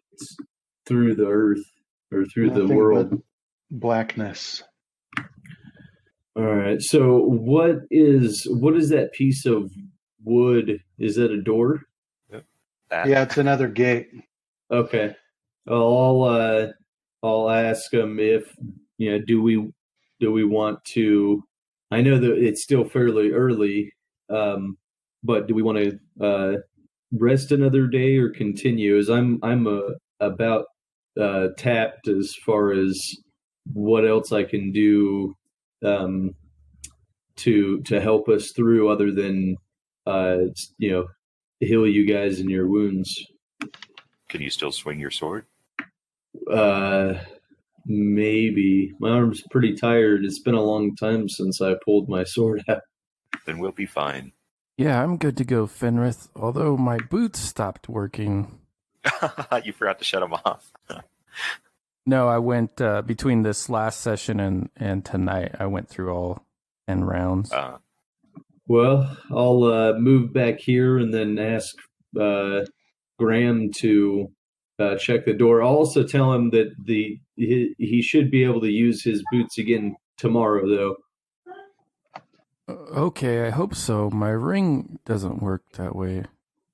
through the earth or through the Nothing world. but blackness. All right. So what is that piece of wood? Is that a door? Yeah, it's another gate. Okay. I'll ask them if, do we want to? I know that it's still fairly early, but do we want to rest another day or continue? As I'm about tapped as far as what else I can do to help us through, other than heal you guys in your wounds. Can you still swing your sword? Maybe. My arm's pretty tired. It's been a long time since I pulled my sword out. Then we'll be fine. Yeah, I'm good to go, Fenrith, although my boots stopped working. You forgot to shut them off. No, I went between this last session and tonight, I went through all 10 rounds. Well, I'll move back here and then ask Graham to check the door. I'll also tell him that he should be able to use his boots again tomorrow, though. Okay, I hope so. My ring doesn't work that way,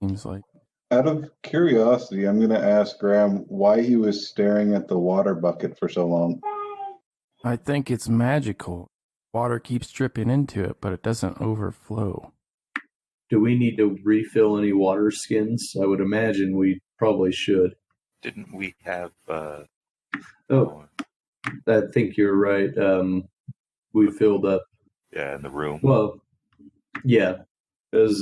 seems like. Out of curiosity, I'm going to ask Graham why he was staring at the water bucket for so long. I think it's magical. Water keeps dripping into it, but it doesn't overflow. Do we need to refill any water skins? I would imagine we probably should. Didn't we have? Oh, I think you're right. We filled up. Yeah, in the room. Well, yeah. As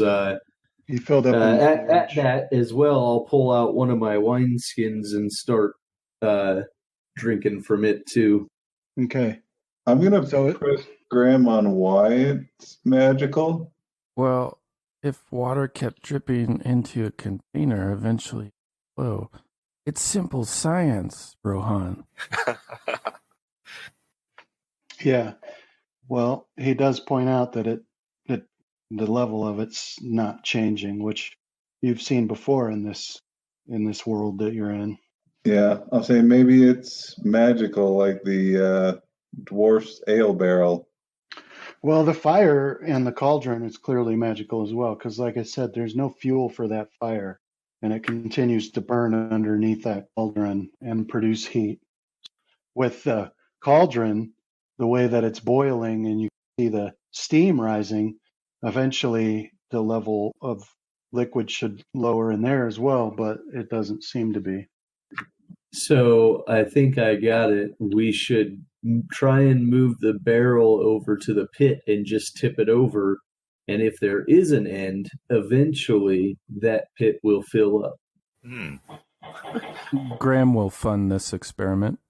He filled up in the at forge. that as well, I'll pull out one of my wine skins and start drinking from it too. Okay. I'm going to press Graham on why it's magical. Well, if water kept dripping into a container, eventually it would flow. It's simple science, Rohan. Yeah. Well, he does point out that the level of it's not changing, which you've seen before in this world that you're in. Yeah, I'll say maybe it's magical, like the dwarf's ale barrel. Well, the fire and the cauldron is clearly magical as well, because like I said, there's no fuel for that fire, and it continues to burn underneath that cauldron and produce heat. With the cauldron, the way that it's boiling and you see the steam rising, eventually the level of liquid should lower in there as well, but it doesn't seem to be. So I think I got it. We should try and move the barrel over to the pit and just tip it over. And if there is an end, eventually that pit will fill up. Graham will fund this experiment.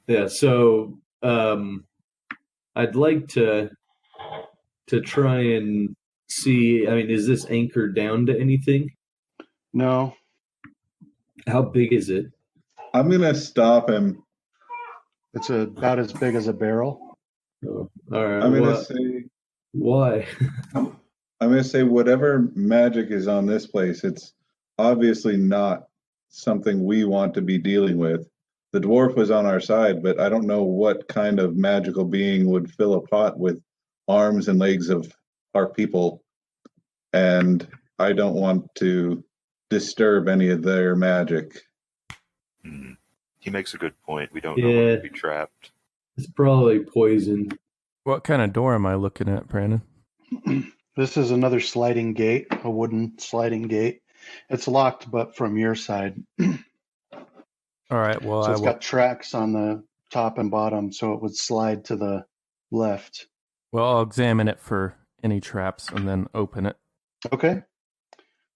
Yeah, so I'd like to try and see. I mean, is this anchored down to anything? No. How big is it? I'm going to stop him. It's about as big as a barrel. Oh, all right. I'm going to say why? I'm going to say whatever magic is on this place, it's obviously not something we want to be dealing with. The dwarf was on our side, but I don't know what kind of magical being would fill a pot with arms and legs of our people. And I don't want to disturb any of their magic. He makes a good point. We don't know when to be trapped. It's probably poison. What kind of door am I looking at, Brandon? This is another sliding gate, a wooden sliding gate. It's locked, but from your side. All right, well, So it's got tracks on the top and bottom, so it would slide to the left. Well, I'll examine it for any traps and then open it. Okay.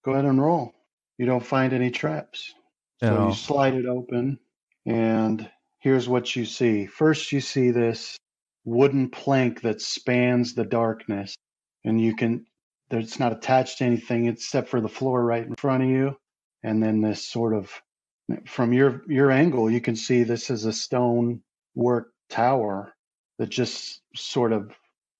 Go ahead and roll. You don't find any traps. So you slide it open, and here's what you see. First, you see this wooden plank that spans the darkness, and it's not attached to anything except for the floor right in front of you. And then this sort of, from your angle, you can see this is a stone work tower that just sort of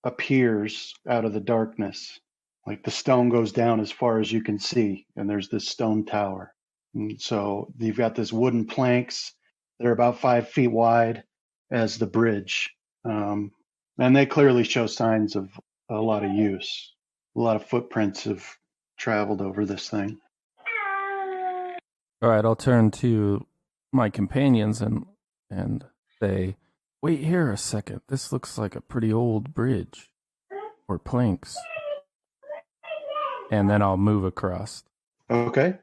appears out of the darkness. Like the stone goes down as far as you can see, and there's this stone tower. And so you've got this wooden planks that are about 5 feet wide as the bridge. And they clearly show signs of a lot of use. A lot of footprints have traveled over this thing. All right, I'll turn to my companions and say, wait here a second. This looks like a pretty old bridge or planks. And then I'll move across. Okay.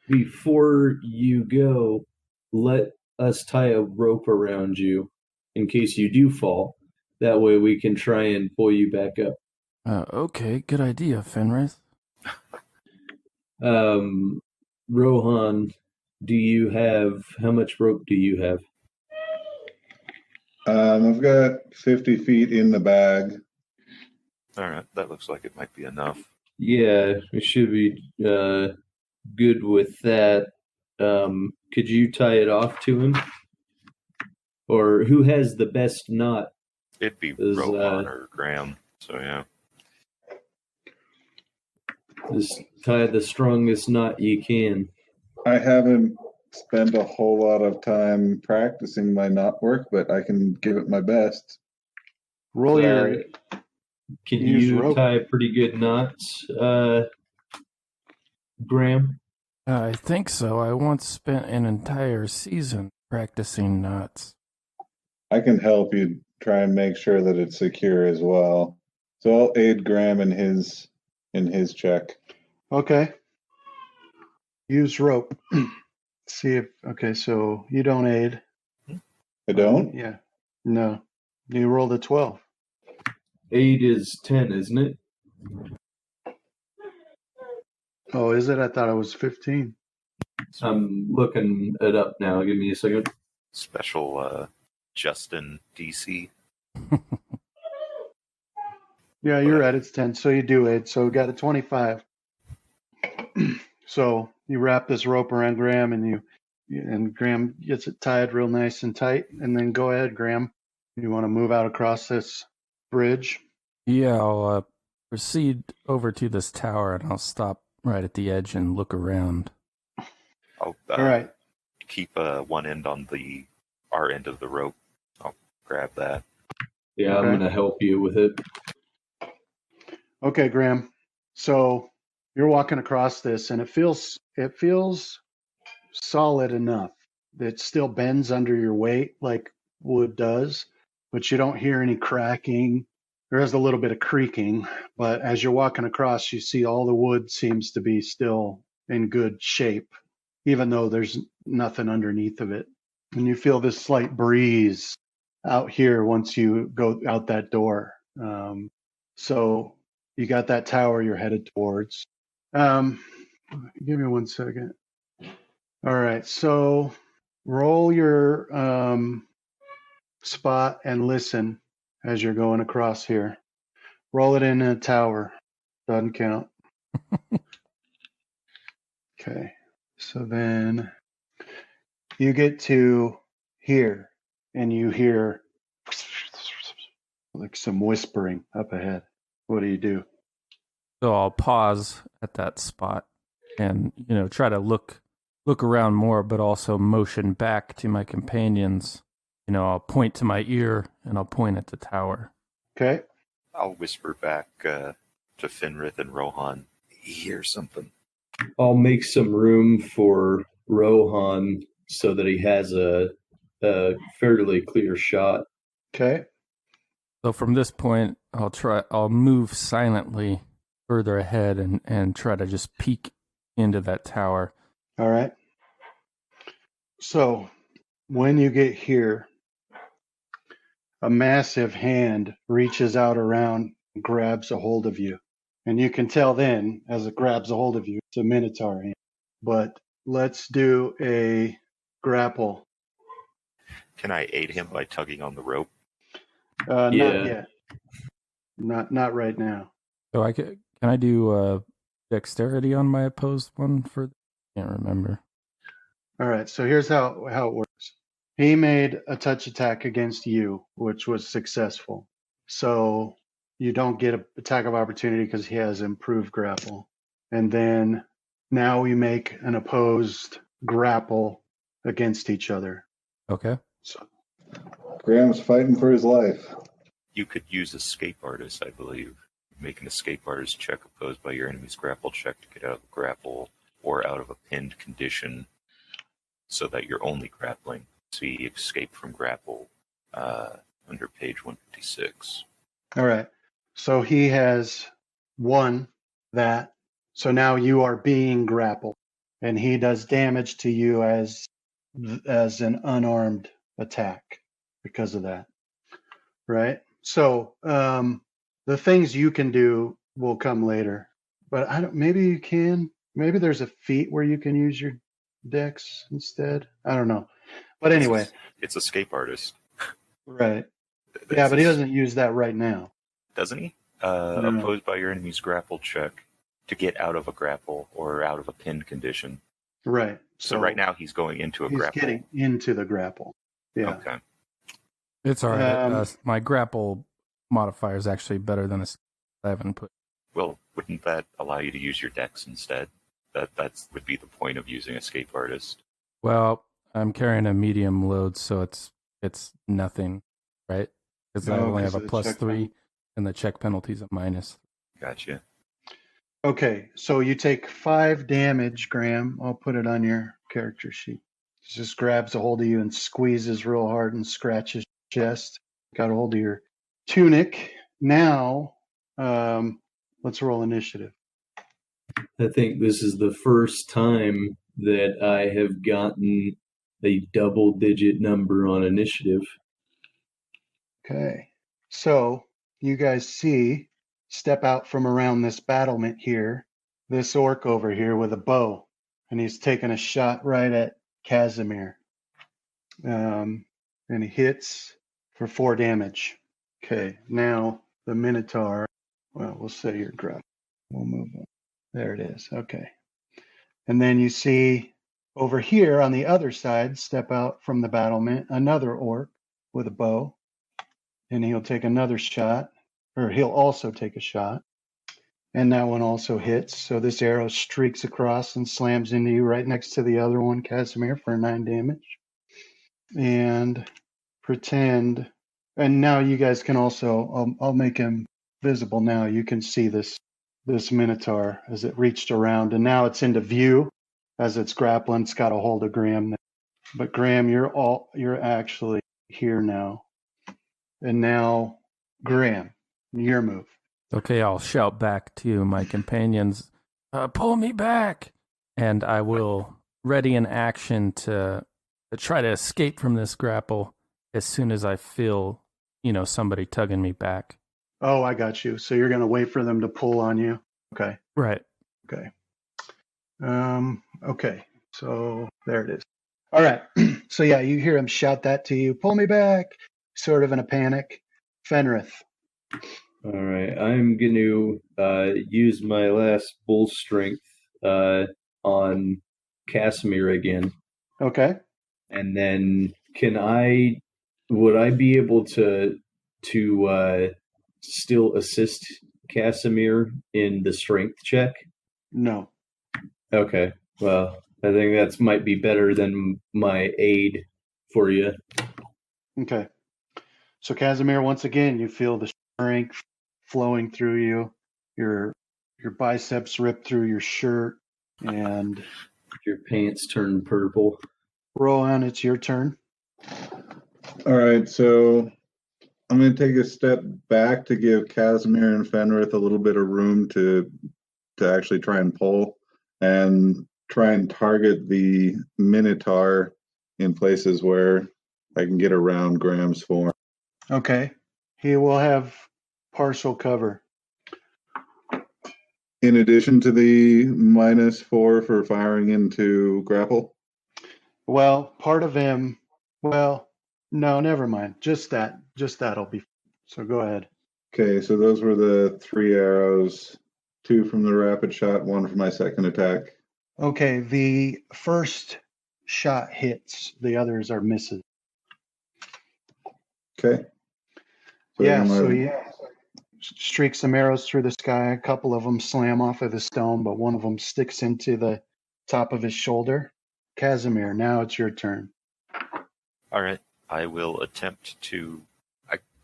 Before you go, let us tie a rope around you in case you do fall. That way we can try and pull you back up. Okay, good idea, Fenris. Rohan, how much rope do you have? I've got 50 feet in the bag. All right, that looks like it might be enough. Yeah, we should be good with that. Could you tie it off to him? Or who has the best knot? It'd be Rohan or Graham, so yeah. Just tie the strongest knot you can. I haven't spent a whole lot of time practicing my knot work, but I can give it my best. Roll your Can use you rope. tie pretty good knots, Graham? I think so. I once spent an entire season practicing knots. I can help you try and make sure that it's secure as well. So I'll aid Graham in his check. Okay. Use rope. See if okay. So you don't aid. I don't? Yeah. No. You rolled a 12. 8 is 10, isn't it? Oh, is it? I thought it was 15. I'm looking it up now. Give me a second. Special Justin DC. Yeah, you're right. It's 10. So you do aid. So we got a 25. So you wrap this rope around Graham, and Graham gets it tied real nice and tight. And then go ahead, Graham. You want to move out across this bridge? Yeah, I'll proceed over to this tower, and I'll stop right at the edge and look around. I'll All right. keep one end on our end of the rope. I'll grab that. Yeah, Okay. I'm going to help you with it. Okay, Graham. So you're walking across this, and it feels solid enough. It still bends under your weight like wood does, but you don't hear any cracking. There is a little bit of creaking, but as you're walking across, you see all the wood seems to be still in good shape, even though there's nothing underneath of it. And you feel this slight breeze out here once you go out that door. So you got that tower you're headed towards. Give me 1 second. All right, so roll your spot and listen as you're going across here. Roll it in a tower. Doesn't count. Okay, so then you get to here, and you hear like some whispering up ahead. What do you do? So I'll pause at that spot and, try to look around more, but also motion back to my companions. I'll point to my ear and I'll point at the tower. Okay. I'll whisper back to Finrith and Rohan. You hear something? I'll make some room for Rohan so that he has a fairly clear shot. Okay. So from this point, I'll move silently further ahead and try to just peek into that tower. All right. So when you get here, a massive hand reaches out around and grabs a hold of you. And you can tell then, as it grabs a hold of you, it's a minotaur hand. But let's do a grapple. Can I aid him by tugging on the rope? Not yet. Not right now. So can I do dexterity on my opposed one for? Can't remember. All right. So here's how it works. He made a touch attack against you, which was successful. So you don't get an attack of opportunity because he has improved grapple. And then now we make an opposed grapple against each other. Okay. So Graham's fighting for his life. You could use escape artist, I believe. Make an escape artist check opposed by your enemy's grapple check to get out of a grapple or out of a pinned condition so that you're only grappling. See escape from grapple under page 156. all right. So he has won that. So now you are being grappled, and he does damage to you as an unarmed attack because of that. Right? So the things you can do will come later. But maybe you can. Maybe there's a feat where you can use your dex instead. I don't know. But anyway. It's escape artist. Right. Yeah, but he doesn't use that right now. Doesn't he? No. Opposed by your enemy's grapple check to get out of a grapple or out of a pinned condition. Right. So right now he's going into a he's grapple. getting into the grapple. Yeah. Okay. It's all right. My grapple modifier is actually better than I haven't put. Well, wouldn't that allow you to use your dex instead? That would be the point of using Escape Artist. Well, I'm carrying a medium load, so it's nothing, right? Because I Oh, only 'cause have of a the plus check 3, penalty. and the check penalty's a minus. Gotcha. Okay, so you take 5 damage, Graham. I'll put it on your character sheet. Just grabs a hold of you and squeezes real hard and scratches your chest. Got a hold of your tunic. Now, let's roll initiative. I think this is the first time that I have gotten a double-digit number on initiative. Okay, so you guys see, step out from around this battlement here, this orc over here with a bow, and he's taking a shot right at Casimir. And he hits for 4 damage. Okay, now the Minotaur. Well, we'll set your grapple. We'll move on. There it is. Okay. And then you see over here on the other side, step out from the battlement, another orc with a bow. And he'll take another shot, or he'll also take a shot. And that one also hits. So this arrow streaks across and slams into you right next to the other one, Casimir, for 9 damage. And pretend, and now you guys can also, I'll make him visible now. You can see this Minotaur as it reached around, and now it's into view as it's grappling. It's got a hold of Graham. But Graham, you're actually here now. And now, Graham, your move. Okay, I'll shout back to my companions, pull me back! And I will ready an action to try to escape from this grapple as soon as I feel, somebody tugging me back. Oh, I got you. So you're going to wait for them to pull on you? Okay. Right. Okay. Okay. So there it is. All right. So yeah, you hear him shout that to you. Pull me back. Sort of in a panic. Fenrith. All right, I'm going to use my last bull strength on Casimir again. Okay. And then would I be able to still assist Casimir in the strength check? No. Okay, well, I think that might be better than my aid for you. Okay. So Casimir, once again, you feel the strength flowing through you. Your biceps rip through your shirt, and Your pants turn purple. Rohan, it's your turn. All right, so I'm going to take a step back to give Casimir and Fenrith a little bit of room to actually try and pull and try and target the Minotaur in places where I can get around Graham's form. Okay. He will have partial cover. In addition to the -4 for firing into grapple. Well, part of him, well, no, never mind. Just that'll be. So go ahead. Okay, so those were the 3 arrows, 2 from the rapid shot, 1 from my second attack. Okay, the first shot hits, the others are misses. Okay. Yeah, so he streaks some arrows through the sky. A couple of them slam off of the stone, but one of them sticks into the top of his shoulder. Casimir, now it's your turn. All right. I will attempt to.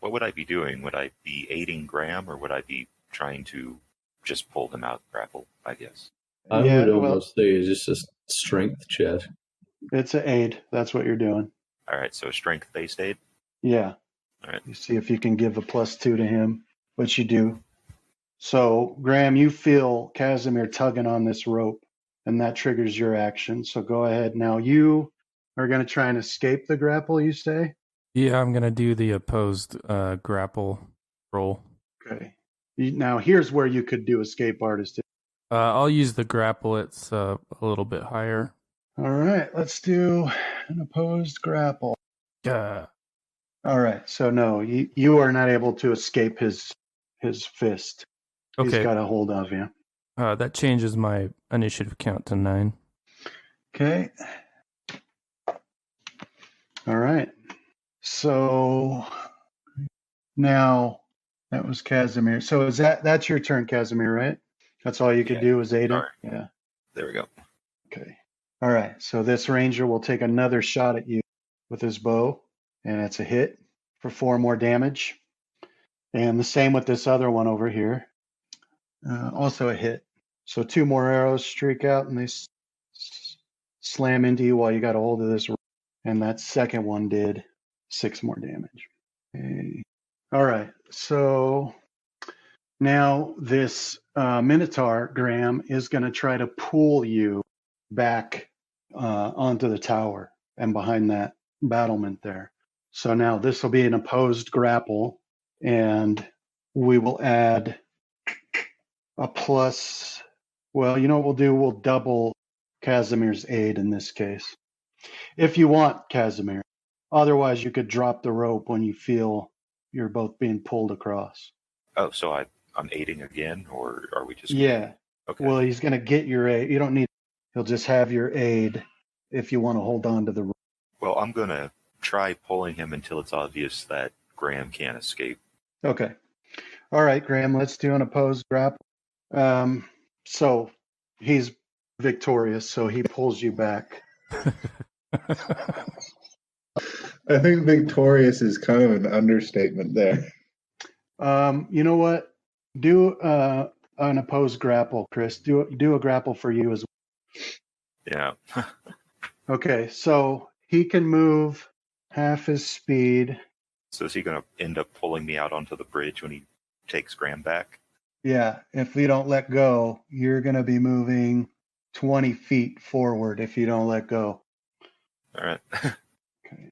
What would I be doing? Would I be aiding Graham, or would I be trying to just pull them out grapple, I guess? I would almost say it's just a strength check. It's an aid. That's what you're doing. All right, so strength-based aid? Yeah. All right. You see if you can give a +2 to him, which you do. So, Graham, you feel Casimir tugging on this rope, and that triggers your action. So go ahead. Now you are going to try and escape the grapple, you say? Yeah, I'm going to do the opposed grapple roll. Okay. Now, here's where you could do escape artist. I'll use the grapple. It's a little bit higher. All right. Let's do an opposed grapple. All right. So, no, you are not able to escape his fist. Okay. He's got a hold of you. That changes my initiative count to 9. Okay. All right. So now that was Casimir. So that's your turn, Casimir, right? That's all you could Yeah, do is 8 him? sorry. Yeah. There we go. Okay. All right. So this ranger will take another shot at you with his bow, and it's a hit for 4 more damage. And the same with this other one over here. Also a hit. So 2 more arrows streak out, and they slam into you while you got a hold of this. And that second one did 6 more damage. Okay. All right. So now this Minotaur, Graham, is going to try to pull you back onto the tower and behind that battlement there. So now this will be an opposed grapple, and we will add a plus. Well, you know what we'll do? We'll double Casimir's aid in this case. If you want, Casimir. Otherwise, you could drop the rope when you feel you're both being pulled across. Oh, so I'm aiding again, or are we just... Yeah. Okay. Well, he's going to get your aid. You don't need... He'll just have your aid if you want to hold on to the rope. Well, I'm going to try pulling him until it's obvious that Graham can't escape. Okay. All right, Graham, let's do an opposed grapple. So he's victorious, so he pulls you back. I think victorious is kind of an understatement there. You know what? Do an opposed grapple, Chris. Do a grapple for you as well. Yeah. Okay, so he can move half his speed. So is he going to end up pulling me out onto the bridge when he takes Graham back? Yeah, if we don't let go, you're going to be moving 20 feet forward if you don't let go. All right. Okay.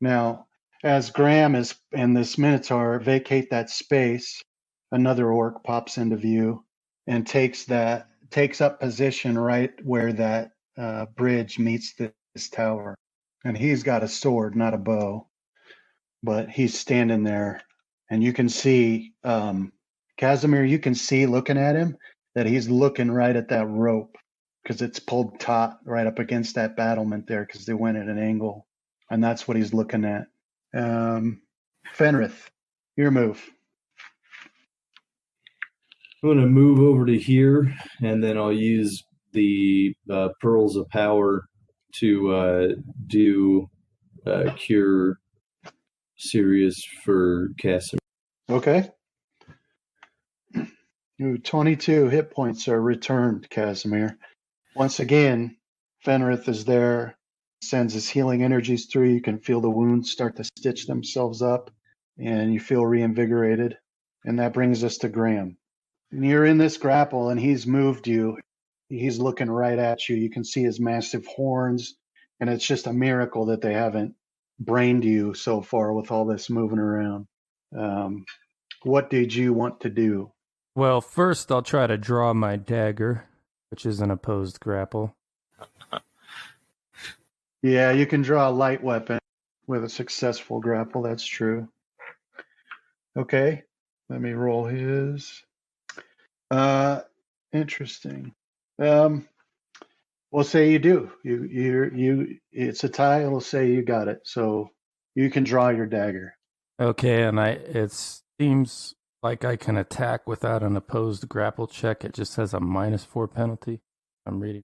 Now, as Graham and this Minotaur vacate that space, another orc pops into view and takes up position right where that bridge meets this tower. And he's got a sword, not a bow, but he's standing there. And you can see, Casimir, you can see looking at him that he's looking right at that rope because it's pulled taut right up against that battlement there because they went at an angle. And that's what he's looking at. Fenrith, your move. I'm going to move over to here, and then I'll use the Pearls of Power to do Cure Serious for Casimir. Okay. 22 hit points are returned, Casimir. Once again, Fenrith is there, sends his healing energies through. You can feel the wounds start to stitch themselves up, and you feel reinvigorated. And that brings us to Graham. And you're in this grapple, and he's moved you. He's looking right at you. You can see his massive horns, and it's just a miracle that they haven't brained you so far with all this moving around. What did you want to do? Well, first I'll try to draw my dagger, which is an opposed grapple. Yeah, you can draw a light weapon with a successful grapple. That's true. Okay, let me roll his. Interesting. We'll say you do. You. It's a tie. We'll say you got it. So you can draw your dagger. Okay, and it seems like I can attack without an opposed grapple check. It just has a -4 penalty. I'm reading.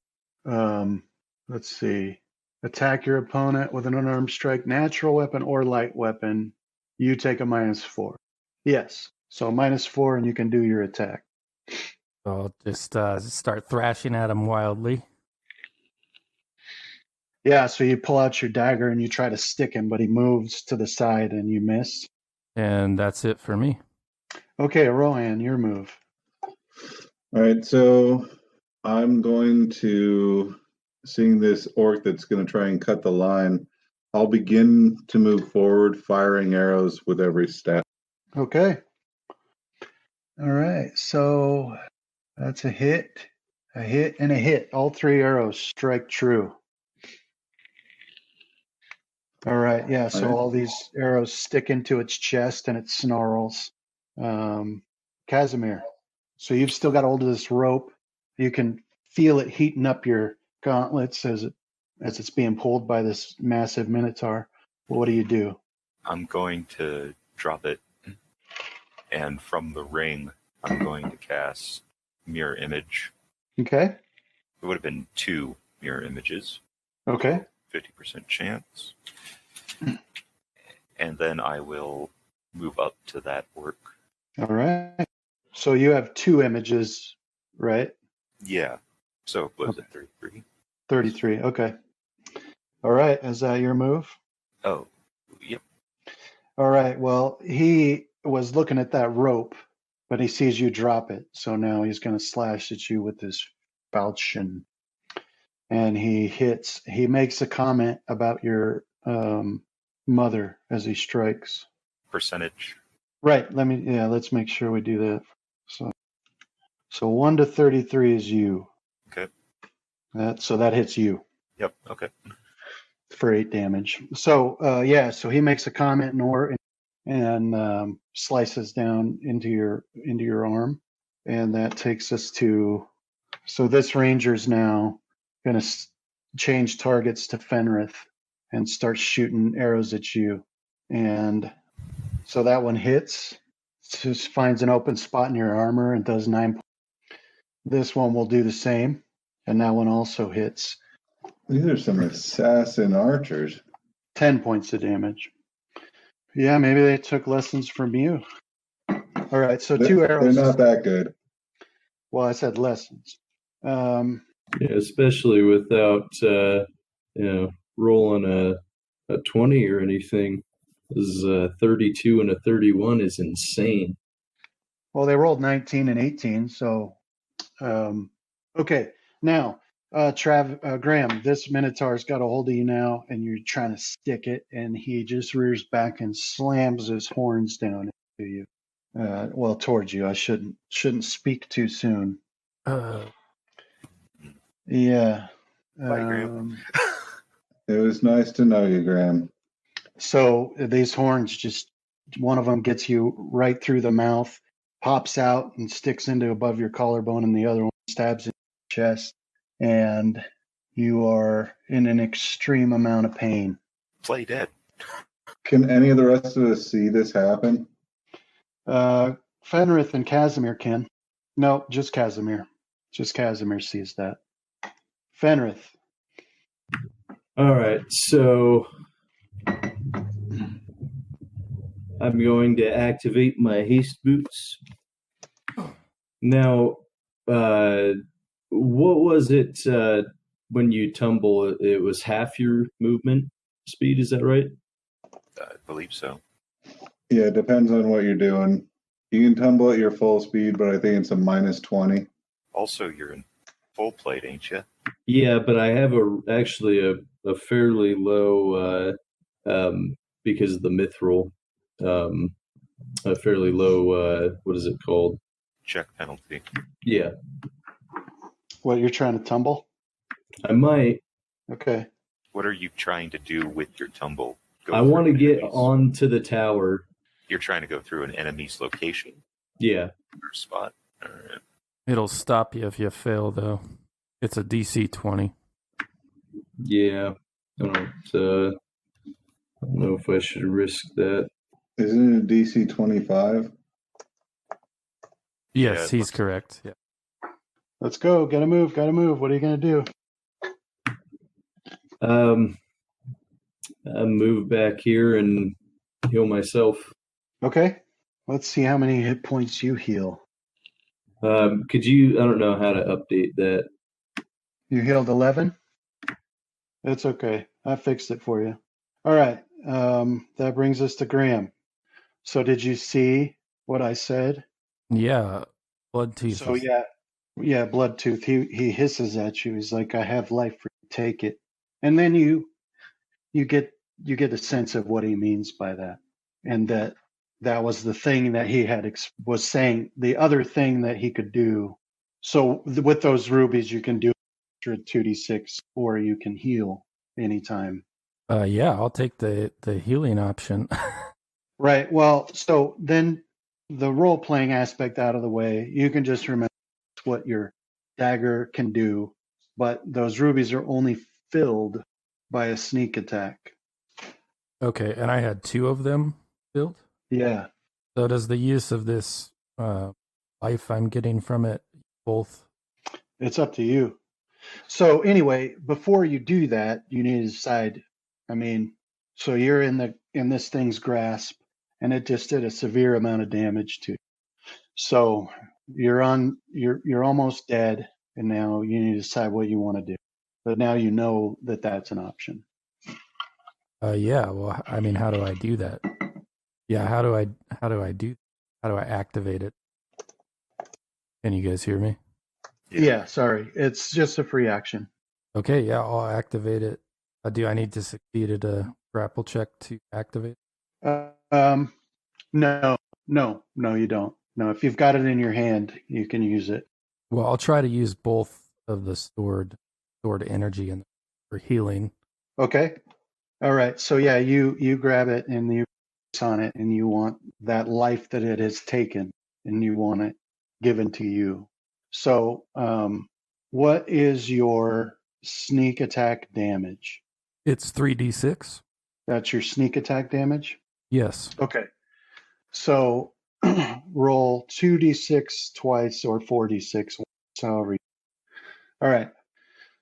Let's see. Attack your opponent with an unarmed strike, natural weapon or light weapon. You take a -4. Yes. So -4, and you can do your attack. I'll just start thrashing at him wildly. Yeah, so you pull out your dagger and you try to stick him, but he moves to the side and you miss. And that's it for me. Okay, Rohan, your move. All right, so I'm going to, seeing this orc that's going to try and cut the line, I'll begin to move forward, firing arrows with every step. Okay. All right, so that's a hit, and a hit. All 3 arrows strike true. All right, yeah, so all these arrows stick into its chest and it snarls. Casimir, so you've still got hold of this rope. You can feel it heating up your gauntlets as it's being pulled by this massive minotaur. What do you do? I'm going to drop it, and from the ring, I'm going to cast Mirror Image. Okay. It would have been 2 mirror images. Okay. 50% chance. And then I will move up to that orc. All right. So you have 2 images, right? Yeah. So what was Okay. it, 33? 33. Okay. All right. Is that your move? Oh, yep. All right. Well, he was looking at that rope, but he sees you drop it. So now he's going to slash at you with his falchion. And he makes a comment about your mother as he strikes. Percentage. Right. Let's make sure we do that. So 1 to 33 is you. Okay. So that hits you Yep. Okay. for 8 damage. So so he makes a comment and slices down into your arm, and that takes us to. So this ranger's now going to change targets to Fenrith and start shooting arrows at you, and so that one hits. Just finds an open spot in your armor and does 9 points. This one will do the same, and that one also hits. These are some assassin archers. 10 points of damage. Yeah, maybe they took lessons from you. All right, so 2 arrows. They're not that good. Well, I said lessons. Yeah, especially without rolling a 20 or anything. This 32 and a 31 is insane. Well, they rolled 19 and 18, so okay. Now, Graham, this Minotaur's got a hold of you now, and you're trying to stick it, and he just rears back and slams his horns down into you. Towards you. I shouldn't speak too soon. Yeah. Bye, Graham. It was nice to know you, Graham. So these horns one of them gets you right through the mouth, pops out and sticks into above your collarbone, and the other one stabs in your chest, and you are in an extreme amount of pain. Play dead. Can any of the rest of us see this happen? Fenrith and Casimir can. No, just Casimir. Just Casimir sees that. Fenrith. All right, so I'm going to activate my haste boots. Now, what was it when you tumble? It was half your movement speed, is that right? I believe so. Yeah, it depends on what you're doing. You can tumble at your full speed, but I think it's a minus 20. Also, you're in full plate, ain't you? Yeah, but I have actually a fairly low, because of the mithril, a fairly low, what is it called? Check penalty. Yeah. What, you're trying to tumble? I might. Okay. What are you trying to do with your tumble? I want to get onto the tower. You're trying to go through an enemy's location? Yeah. Or spot? All right. It'll stop you if you fail, though. It's a DC 20. Yeah. I don't know if I should risk that. Isn't it DC 25? Yes, he's correct. Yeah. Let's go. Gotta move. What are you going to do? I move back here and heal myself. Okay. Let's see how many hit points you heal. Could you, I don't know how to update that. You healed 11? It's okay. I fixed it for you. All right. That brings us to Graham. So did you see what I said? Yeah. Bloodtooth. So yeah, Bloodtooth. He hisses at you. He's like, "I have life for you. Take it." And then you get a sense of what he means by that, and that was the thing that he was saying. The other thing that he could do. So with those rubies, you can do 2d6, or you can heal anytime. Yeah, I'll take the healing option. Right. Well, so then the role-playing aspect out of the way, you can just remember what your dagger can do, but those rubies are only filled by a sneak attack. Okay, and I had 2 of them filled? Yeah. So does the use of this life I'm getting from it, both. It's up to you. So anyway, before you do that, you need to decide. I mean, so you're in this thing's grasp, and it just did a severe amount of damage to you. So you're almost dead, and now you need to decide what you want to do. But now you know that that's an option. Yeah. Well, I mean, how do I do that? Yeah. How do I activate it? Can you guys hear me? Yeah, sorry. It's just a free action. Okay. Yeah. I'll activate it. Do I need to succeed at a grapple check to activate? No, you don't. No, if you've got it in your hand, you can use it. Well, I'll try to use both of the stored energy and for healing. Okay. All right. So yeah, you grab it and you focus on it, and you want that life that it has taken, and you want it given to you. So, what is your sneak attack damage? It's 3d6. That's your sneak attack damage? Yes. Okay. So roll 2d6 twice or 4d6, however. All right.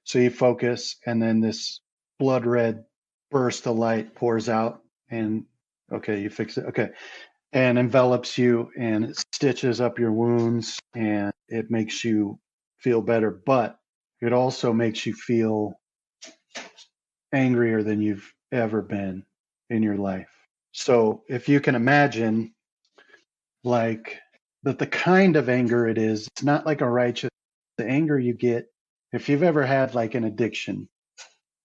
So you focus, and then this blood red burst of light pours out, and okay, you fix it. Okay. And envelops you, and it stitches up your wounds, and it makes you feel better, but it also makes you feel angrier than you've ever been in your life. So if you can imagine, like, that the kind of anger it is, it's not like a righteous, the anger you get if you've ever had like an addiction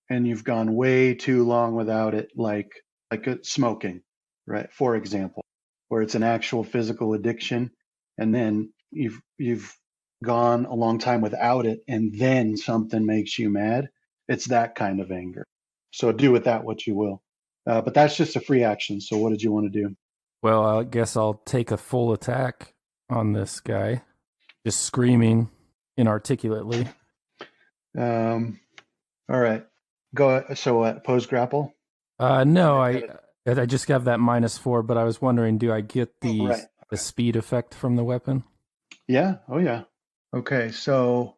and you've gone way too long without it, like smoking, right? For example, where it's an actual physical addiction, and then you've gone a long time without it, and then something makes you mad. It's that kind of anger. So do with that what you will. But that's just a free action. So what did you want to do? Well, I guess I'll take a full attack on this guy, just screaming inarticulately. All right. Go. So what? Pose grapple? No, I just have that -4, but I was wondering, do I get the Right. the speed effect from the weapon? Yeah. Oh yeah. Okay. So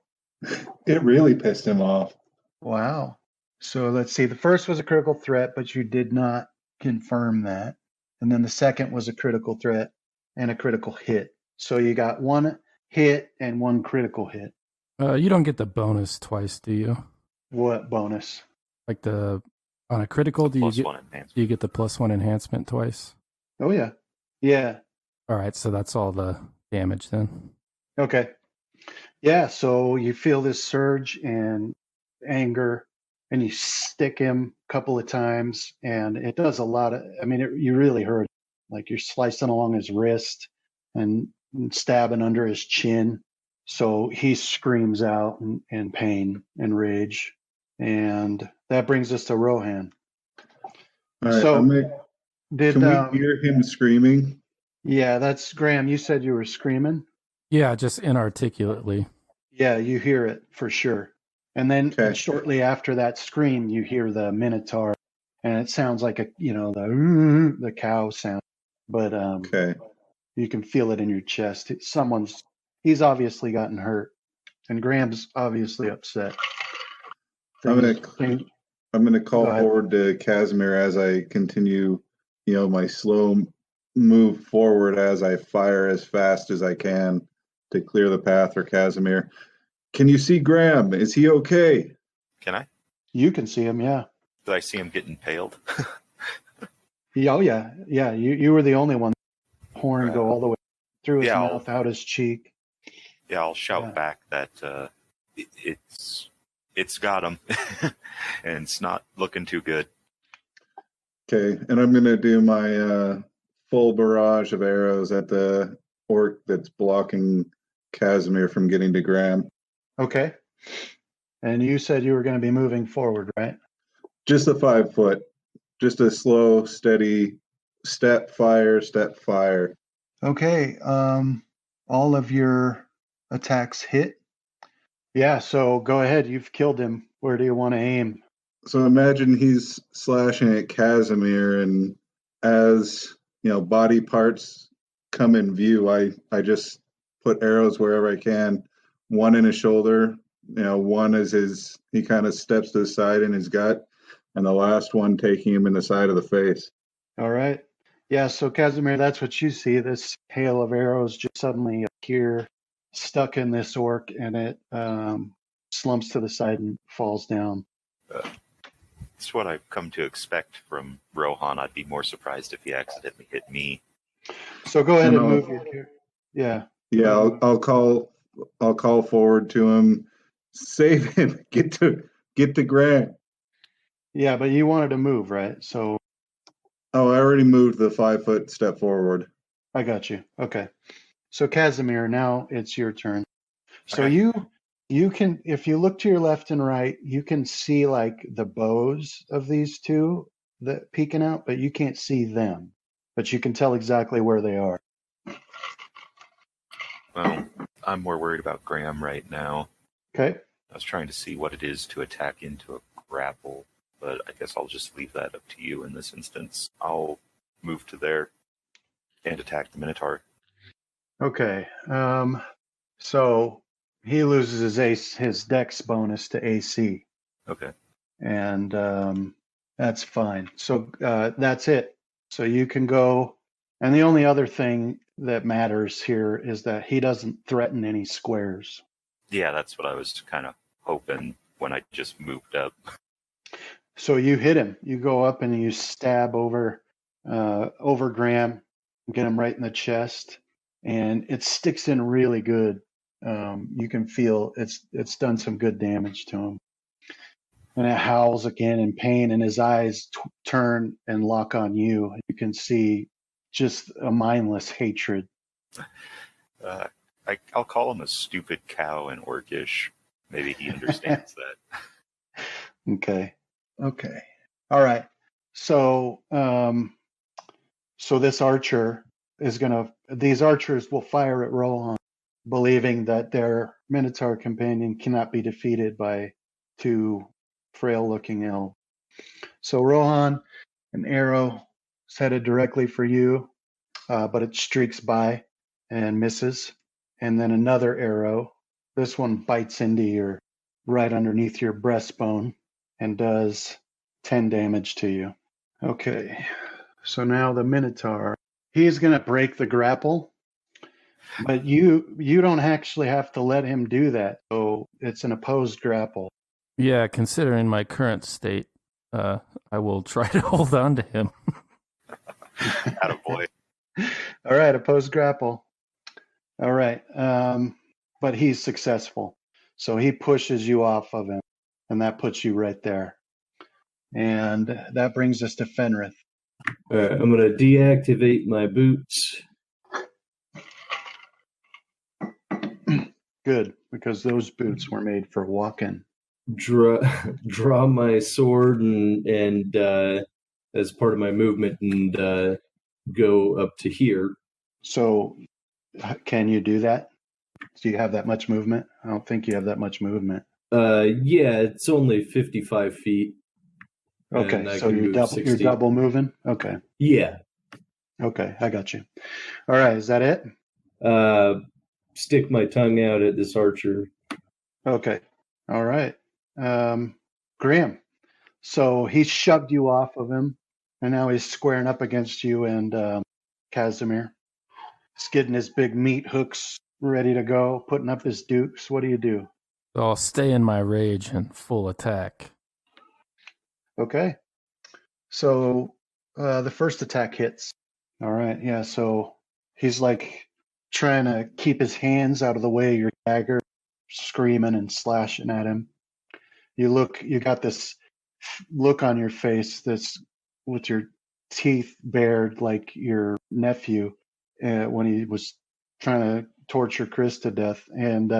It really pissed him off. wow. So let's see. The first was a critical threat, but you did not confirm that. And then the second was a critical threat and a critical hit. So you got one hit and one critical hit. You don't get the bonus twice, do you? What bonus? Like on a critical, do you get the +1 enhancement twice? Oh yeah. Yeah. All right, so that's all the damage then. Okay. Yeah, so you feel this surge and anger, and you stick him a couple of times, and it does a lot of, I mean, you really hurt. Like you're slicing along his wrist and stabbing under his chin. So he screams out in pain and rage. And that brings us to Rohan. All right, So can we hear him screaming? Yeah, that's Graham. You said you were screaming? Yeah, just inarticulately. Yeah, you hear it for sure. And then shortly after that scream, you hear the minotaur, and it sounds like the cow sound. But you can feel it in your chest. He's obviously gotten hurt, and Graham's obviously upset. I'm gonna call forward to Casimir as I continue, my slow move forward as I fire as fast as I can to clear the path for Casimir. Can you see Graham? Is he okay? Can I? You can see him, yeah. Did I see him get impaled? Oh yeah. You were the only one. Horn go all the way through his mouth, out his cheek. Yeah, I'll shout back that it's got him, and it's not looking too good. Okay, and I'm gonna do my full barrage of arrows at the orc that's blocking Casimir from getting to Graham. Okay. And you said you were going to be moving forward, right? Just a 5 foot. Just a slow, steady step, fire, step, fire. Okay. All of your attacks hit. Yeah, so go ahead. You've killed him. Where do you want to aim? So imagine he's slashing at Casimir, and as body parts come in view, I just put arrows wherever I can. One in his shoulder, one is he kind of steps to the side in his gut, and the last one taking him in the side of the face. All right. Yeah, so Casimir, that's what you see. This hail of arrows just suddenly appear, stuck in this orc, and it slumps to the side and falls down. It's what I've come to expect from Rohan. I'd be more surprised if he accidentally hit me. So go ahead and move your character. Yeah. Yeah, I'll call forward to him. Save him. Get to Grant. Yeah, but you wanted to move, right? So. Oh, I already moved the 5 foot step forward. I got you. Okay. So Casimir, now it's your turn. So Okay. you can, if you look to your left and right, you can see like the bows of these two that peeking out, but you can't see them. But you can tell exactly where they are. Well, I'm more worried about Graham right now. Okay. I was trying to see what it is to attack into a grapple, but I guess I'll just leave that up to you in this instance. I'll move to there and attack the Minotaur. Okay. So he loses his dex bonus to AC, Okay. and that's fine. So that's it. So you can go. And the only other thing that matters here is that he doesn't threaten any squares. Yeah, that's what I was kind of hoping when I just moved up. So you hit him. You go up and you stab over Graham, get him right in the chest, and it sticks in really good. You can feel it's done some good damage to him. And it howls again in pain, and his eyes turn and lock on you. You can see just a mindless hatred. I'll call him a stupid cow in Orcish. Maybe he understands that. Okay. All right. So, so this archer is these archers will fire at Rohan, believing that their Minotaur companion cannot be defeated by two frail-looking elves. So Rohan, an arrow is headed directly for you, but it streaks by and misses. And then another arrow, this one bites into right underneath your breastbone and does 10 damage to you. Okay, so now the Minotaur, he's going to break the grapple, but you don't actually have to let him do that. So it's an opposed grapple. Yeah, considering my current state, I will try to hold on to him. Attaboy. All right, opposed grapple. All right, but he's successful. So he pushes you off of him, and that puts you right there. And that brings us to Fenrith. All right, I'm going to deactivate my boots. Good, because those boots were made for walking. Draw my sword and as part of my movement and go up to here. So can you do that? Do you have that much movement? I don't think you have that much movement. Yeah, it's only 55 feet. Okay, so you're double moving? Okay. Yeah. Okay, I got you. All right, is that it? Stick my tongue out at this archer. Okay. All right. Graham. So he shoved you off of him, and now he's squaring up against you and Casimir. He's getting his big meat hooks ready to go, putting up his dukes. What do you do? So I'll stay in my rage and full attack. Okay. So the first attack hits. All right. Yeah. So he's like trying to keep his hands out of the way of your dagger, screaming and slashing at him. You got this look on your face that's with your teeth bared like your nephew when he was trying to torture Chris to death. And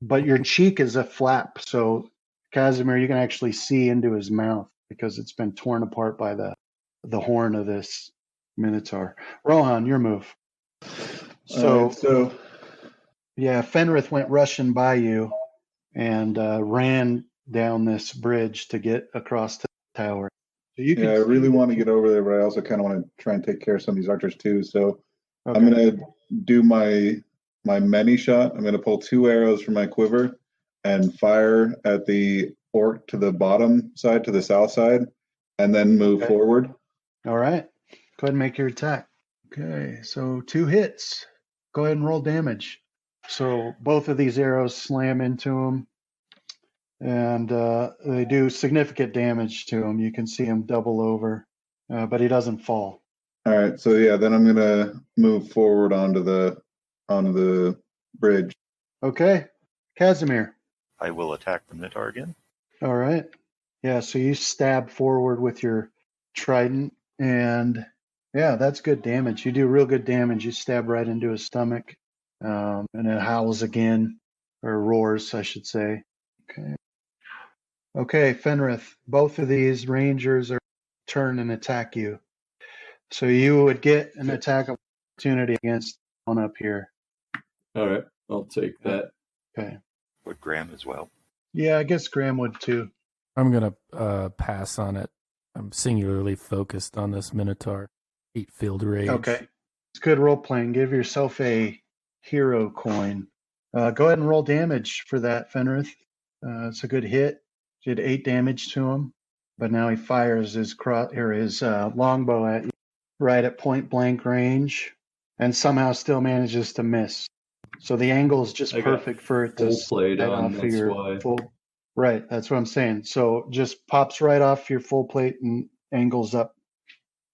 but your cheek is a flap. So Casimir, you can actually see into his mouth because it's been torn apart by the horn of this Minotaur. Rohan, your move. So yeah, Fenrith went rushing by you and ran down this bridge to get across the tower. So I really want to get over there, but I also kind of want to try and take care of some of these archers too. So okay. I'm going to do my my many shot. I'm going to pull 2 arrows from my quiver and fire at the orc to the bottom side, to the south side, and then move Okay. forward. All right. Go ahead and make your attack. Okay, so 2 hits. Go ahead and roll damage. So both of these arrows slam into him, and they do significant damage to him. You can see him double over, but he doesn't fall. All right, so yeah, then I'm going to move forward onto the bridge. Okay, Casimir. I will attack the minotaur again. All right. Yeah, so you stab forward with your trident, and yeah, that's good damage. You do real good damage. You stab right into his stomach, and it howls again, or roars, I should say. Okay. Okay, Fenrith, both of these rangers are turn and attack you. So you would get an attack opportunity against one up here. All right, I'll take that. Okay. Would Graham as well? Yeah, I guess Graham would too. I'm going to pass on it. I'm singularly focused on this Minotaur. 8 field rage. Okay. It's good role playing. Give yourself a hero coin. Go ahead and roll damage for that, Fenrith. It's a good hit. Did 8 damage to him, but now he fires his longbow at you, right at point blank range, and somehow still manages to miss. So the angle is just I got perfect for it to full plate slide on, off of that's your why. full. Right, that's what I'm saying. So just pops right off your full plate and angles up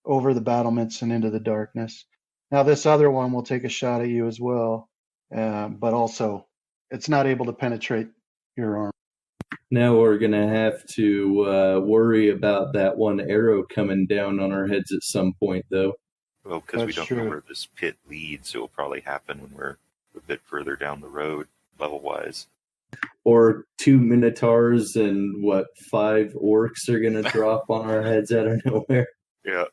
over the battlements and into the darkness. Now this other one will take a shot at you as well, but also it's not able to penetrate your arm. Now we're going to have to worry about that one arrow coming down on our heads at some point, though. Well, because we That's don't true. know where this pit leads, it will probably happen when we're a bit further down the road, level-wise. Or 2 minotaurs and 5 orcs are going to drop on our heads out of nowhere. Yeah.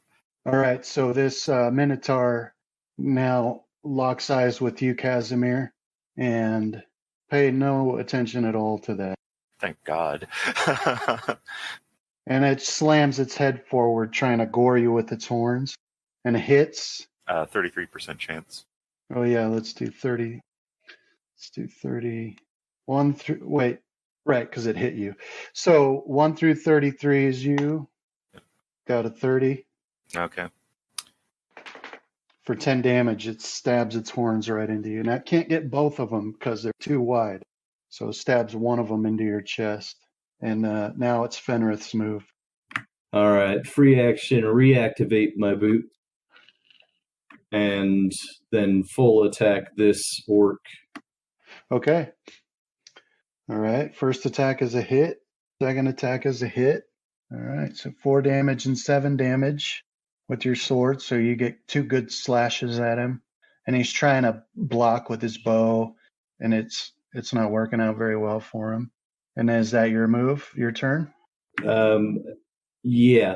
All right, so this Minotaur now locks eyes with you, Casimir, and pay no attention at all to that. Thank God. And it slams its head forward, trying to gore you with its horns, and it hits. 33% chance. Oh yeah, let's do 30. Let's do 30. Right, because it hit you. So 1 through 33 is you. Got a 30. Okay. For 10 damage, it stabs its horns right into you. Now, it can't get both of them because they're too wide. So it stabs one of them into your chest. And now it's Fenrith's move. All right, free action, reactivate my boot. And then full attack this orc. Okay. All right. First attack is a hit. Second attack is a hit. All right. So 4 damage and 7 damage with your sword. So you get 2 good slashes at him. And he's trying to block with his bow. And it's not working out very well for him. And is that your move? Your turn? Yeah,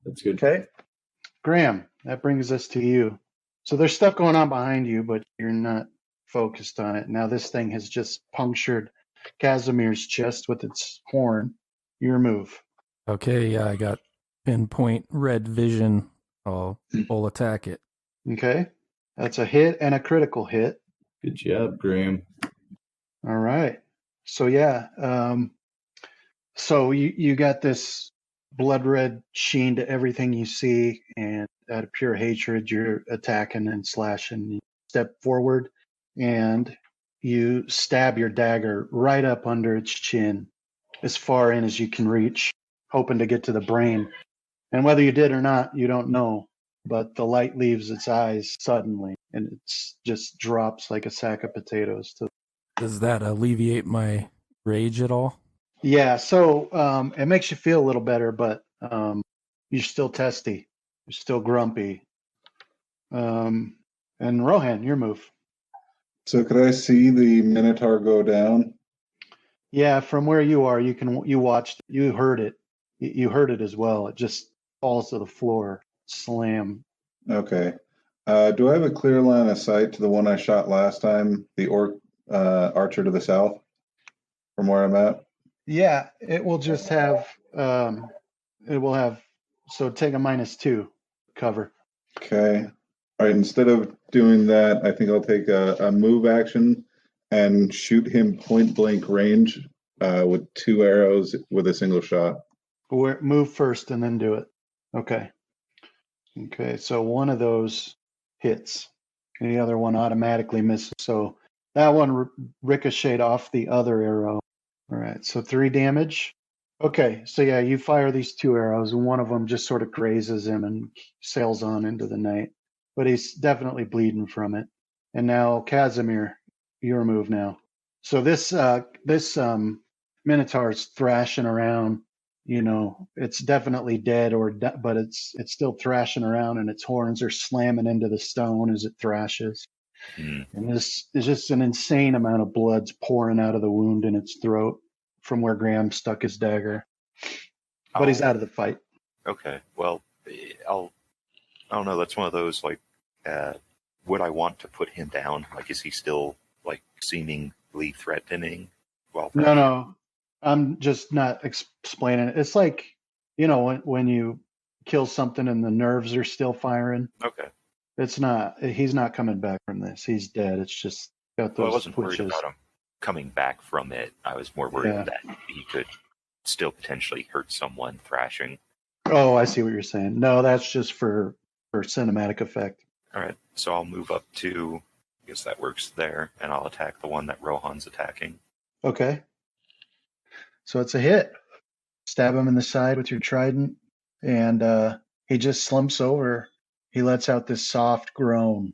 that's good. Okay. Graham, that brings us to you. So there's stuff going on behind you, but you're not focused on it. Now this thing has just punctured Casimir's chest with its horn. Your move. Okay, yeah, I got pinpoint red vision. I'll full attack it. Okay. That's a hit and a critical hit. Good job, Graham. All right. So yeah, so you got this blood red sheen to everything you see, and out of pure hatred, you're attacking and slashing. You step forward, and you stab your dagger right up under its chin, as far in as you can reach, hoping to get to the brain. And whether you did or not, you don't know. But the light leaves its eyes suddenly, and it just drops like a sack of potatoes to. Does that alleviate my rage at all? Yeah, so it makes you feel a little better, but you're still testy. You're still grumpy. And Rohan, your move. So could I see the Minotaur go down? Yeah, from where you are, you watched, you heard it. You heard it as well. It just falls to the floor, slam. Okay. Do I have a clear line of sight to the one I shot last time, the orc archer to the south, from where I'm at? Yeah, it will just have. So take a -2 cover. Okay. All right, instead of doing that, I think I'll take a move action and shoot him point blank range with 2 arrows with a single shot. Move first and then do it. Okay. Okay, so one of those hits, and the other one automatically misses. So that one ricocheted off the other arrow. All right, so 3 damage. Okay, so yeah, you fire these 2 arrows, and one of them just sort of grazes him and sails on into the night. But he's definitely bleeding from it. And now, Casimir, your move now. So this Minotaur's thrashing around. You know, it's definitely dead, but it's still thrashing around, and its horns are slamming into the stone as it thrashes. Mm. And this is just an insane amount of blood's pouring out of the wound in its throat from where Graham stuck his dagger. But he's out of the fight. Okay. Well, I don't know. That's one of those, like, would I want to put him down? Like, is he still, like, seemingly threatening? Well, No. I'm just not explaining it. It's like, you know, when you kill something and the nerves are still firing. Okay. It's not. He's not coming back from this. He's dead. It's just got those Well, I wasn't twitches. worried about him coming back from it. I was more worried Yeah. that he could still potentially hurt someone thrashing. Oh, I see what you're saying. No, that's just for cinematic effect. All right. So I'll move up to, I guess that works there, and I'll attack the one that Rohan's attacking. Okay. So it's a hit. Stab him in the side with your trident, and he just slumps over. He lets out this soft groan,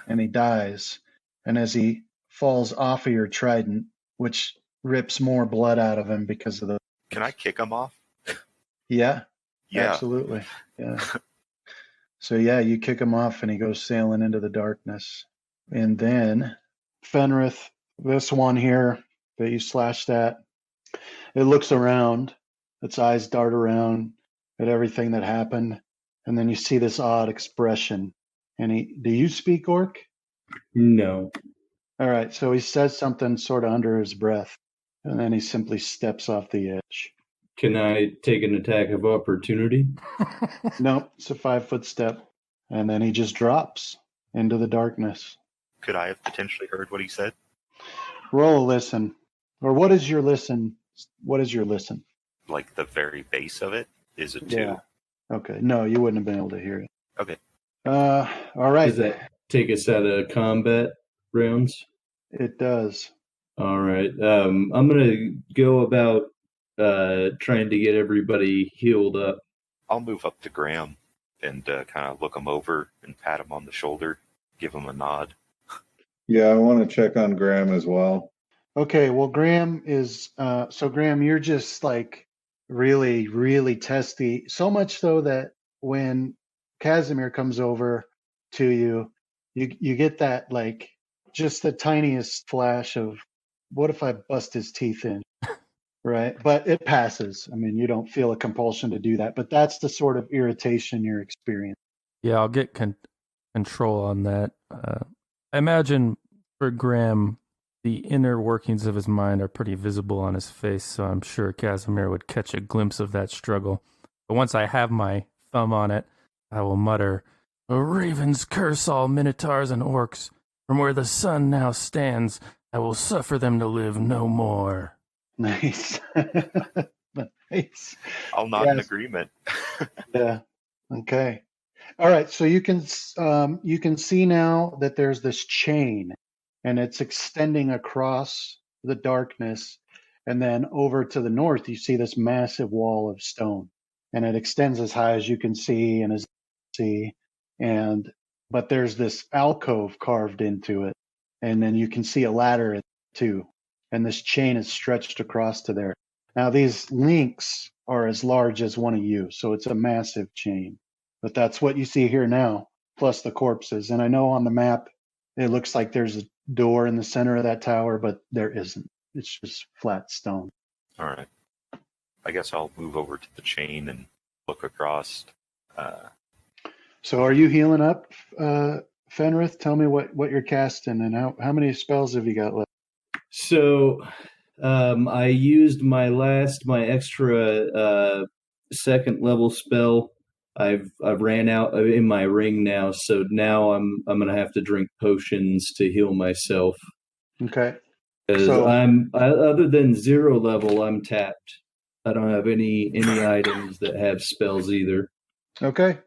and he dies. And as he falls off of your trident, which rips more blood out of him because of the... Can I kick him off? Yeah, Yeah. absolutely. Yeah. So yeah, you kick him off, and he goes sailing into the darkness. And then Fenrith, this one here that you slashed at, it looks around. Its eyes dart around at everything that happened, and then you see this odd expression. And do you speak Orc? No. All right, so he says something sort of under his breath, and then he simply steps off the edge. Can I take an attack of opportunity? Nope, it's a 5-foot step, and then he just drops into the darkness. Could I have potentially heard what he said? Roll a listen. Or what is your listen? What is your listen? Like the very base of it is a 2. Yeah. Okay. No, you wouldn't have been able to hear it. Okay. All right. Does that take us out of combat rounds? It does. All right. I'm going to go about trying to get everybody healed up. I'll move up to Graham and kind of look him over and pat him on the shoulder, give him a nod. Yeah, I want to check on Graham as well. Okay. Well, Graham is, so Graham, you're just like really, really testy. So much so that when Casimir comes over to you, you get that like just the tiniest flash of what if I bust his teeth in? Right. But it passes. I mean, you don't feel a compulsion to do that, but that's the sort of irritation you're experiencing. Yeah, I'll get control on that. I imagine for Graham, the inner workings of his mind are pretty visible on his face, so I'm sure Casimir would catch a glimpse of that struggle. But once I have my thumb on it, I will mutter, "A raven's curse all minotaurs and orcs. From where the sun now stands, I will suffer them to live no more." Nice. Nice. I'll nod in agreement. Yeah. Okay. All right. So you can see now that there's this chain, and it's extending across the darkness, and then over to the north, you see this massive wall of stone, and it extends as high as you can see and as you can see, but there's this alcove carved into it, and then you can see a ladder too, and this chain is stretched across to there. Now these links are as large as one of you, so it's a massive chain. But that's what you see here now, plus the corpses. And I know on the map, it looks like there's a door in the center of that tower, but there isn't. It's just flat stone. All right. I guess I'll move over to the chain and look across. So are you healing up, Fenrith? Tell me what you're casting and how many spells have you got left? So I used my extra second level spell I've ran out in my ring now, so now I'm gonna have to drink potions to heal myself. Okay. Because So other than 0 level, I'm tapped. I don't have any items that have spells either. okay.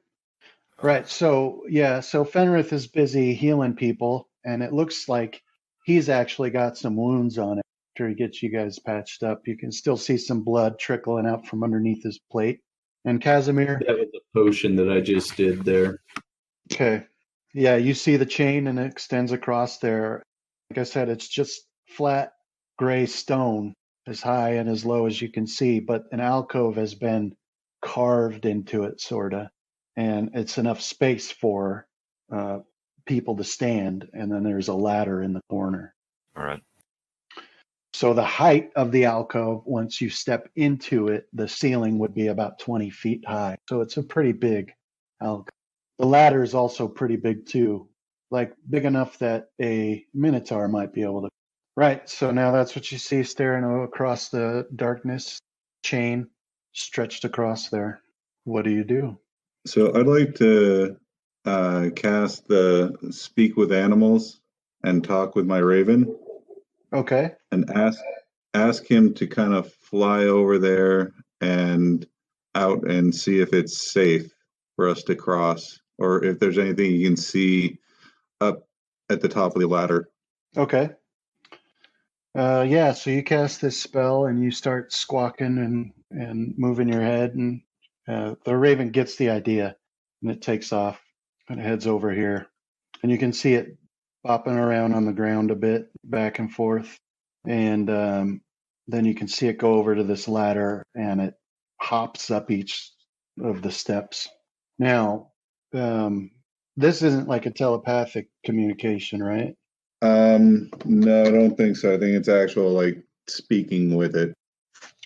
Right. So yeah, so Fenrith is busy healing people, and it looks like he's actually got some wounds on it after he gets you guys patched up. You can still see some blood trickling out from underneath his plate. And Casimir, That was a potion that I just did there. okay. Yeah, you see the chain and it extends across there. Like I said, it's just flat gray stone as high and as low as you can see, but an alcove has been carved into it, sort of. And it's enough space for uh, people to stand. And then there's a ladder in the corner. All right. So the height of the alcove, once you step into it, the ceiling would be about 20 feet high. So it's a pretty big alcove. The ladder is also pretty big too, like big enough that a minotaur might be able to. Right. So now that's what you see staring across the darkness, chain stretched across there. What do you do? So I'd like to cast the Speak with Animals and talk with my raven Okay. and ask him to kind of fly over there and out and see if it's safe for us to cross, or if there's anything you can see up at the top of the ladder. Okay. Yeah, so you cast this spell and you start squawking and moving your head, and the raven gets the idea and it takes off and it heads over here. And you can see it bopping around on the ground a bit, back and forth. And then you can see it go over to this ladder and it hops up each of the steps. Now, this isn't like a telepathic communication, right? No, I don't think so. I think it's actual like speaking with it.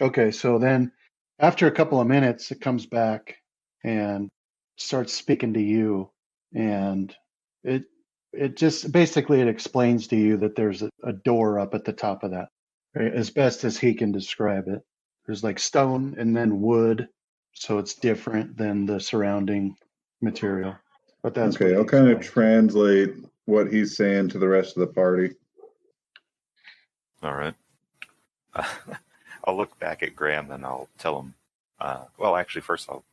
Okay, so then after a couple of minutes, it comes back and starts speaking to you, and it just basically it explains to you that there's a door up at the top of that, right, as best as he can describe it. There's like stone and then wood, so it's different than the surrounding material. But that's Okay, what I'll he kind of explains. translate what he's saying to the rest of the party. All right. I'll look back at Graham and I'll tell him. Well, actually, first I'll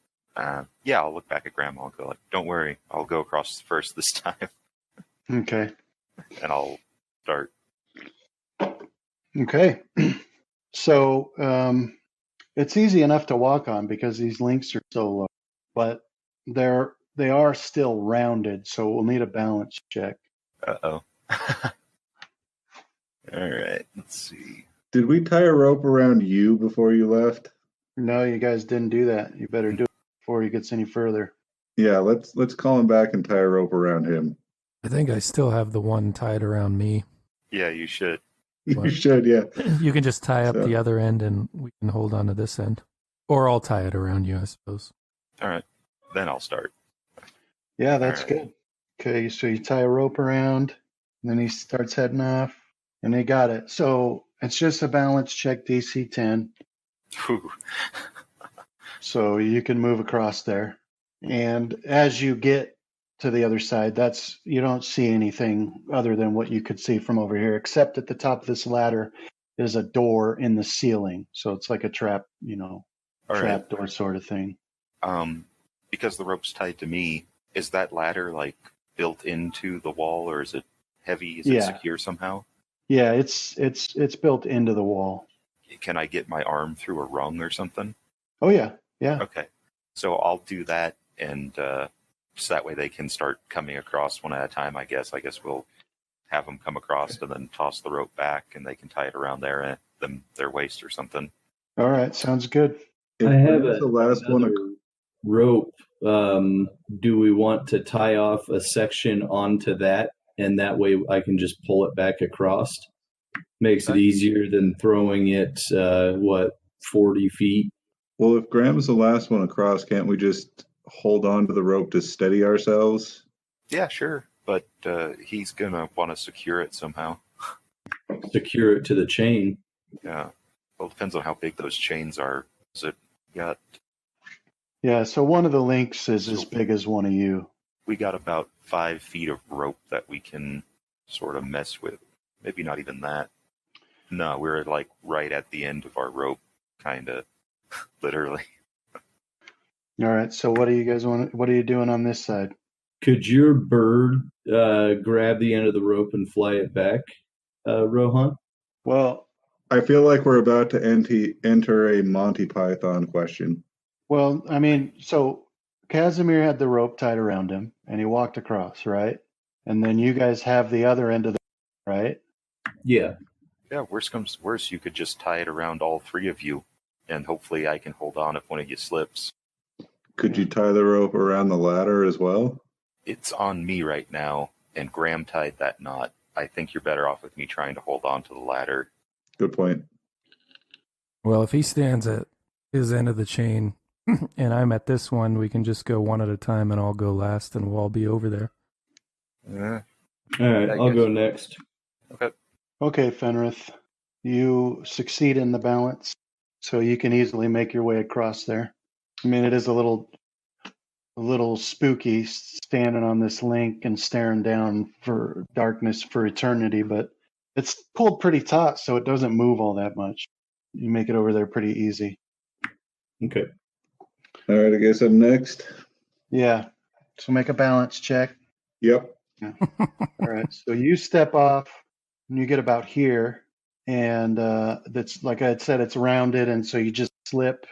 look back at Graham. I'll go like, "Don't worry, I'll go across first this time," Okay. and I'll start. Okay. So it's easy enough to walk on because these links are so low, but they are still rounded, so we'll need a balance check. Uh-oh. All right. Let's see. Did we tie a rope around you before you left? No, you guys didn't do that. You better do it before he gets any further. Yeah, let's call him back and tie a rope around him. I think I still have the one tied around me. Yeah, you should. You What? should, yeah. You can just tie up So- the other end and we can hold on to this end. Or I'll tie it around you, I suppose. All right. Then I'll start. Yeah, that's All right. good. Okay, so you tie a rope around, and then he starts heading off, and they got it. So it's just a balance check, DC 10. Whew. So you can move across there. And as you get to the other side, you don't see anything other than what you could see from over here, except at the top of this ladder is a door in the ceiling. So it's like a trap, All right. trap door sort of thing. Because the rope's tied to me, is that ladder like built into the wall, or is it heavy? Is it Yeah. secure somehow? Yeah, it's built into the wall. Can I get my arm through a rung or something? Oh yeah, yeah. Okay. So I'll do that, and so that way they can start coming across one at a time, I guess. I guess we'll have them come across and then toss the rope back, and they can tie it around their waist or something. All right, sounds good. If I have the last one. another rope. Do we want to tie off a section onto that, and that way I can just pull it back across? Makes it easier than throwing it, 40 feet? Well, if Graham's the last one across, can't we just hold on to the rope to steady ourselves? Yeah, sure. But he's going to want to secure it somehow. Secure it to the chain. Yeah. Well, it depends on how big those chains are. Is it got Yeah, so one of the links is as big as one of you. We got about 5 feet of rope that we can sort of mess with. Maybe not even that. No, we're like right at the end of our rope, kind of, literally. All right, so what do you guys want? What are you doing on this side? Could your bird grab the end of the rope and fly it back, Rohan? Well, I feel like we're about to enter a Monty Python question. I mean, so Casimir had the rope tied around him, and he walked across, right? And then you guys have the other end of the right. Yeah. Yeah, worst comes to worst, you could just tie it around all 3 of you, and hopefully I can hold on if one of you slips. Could you tie the rope around the ladder as well? It's on me right now, and Graham tied that knot. I think you're better off with me trying to hold on to the ladder. Good point. Well, if he stands at his end of the chain and I'm at this one, we can just go one at a time and I'll go last and we'll all be over there. Yeah. All right, I I'll guess. go next. Okay. Okay, Fenrith, you succeed in the balance, so you can easily make your way across there. I mean, it is a little spooky standing on this link and staring down for darkness for eternity, but it's pulled pretty taut, so it doesn't move all that much. You make it over there pretty easy. Okay. All right, I guess I'm next. Yeah. So make a balance check. Yep. All right. So you step off and you get about here, and that's like I had said, it's rounded, and so you just slip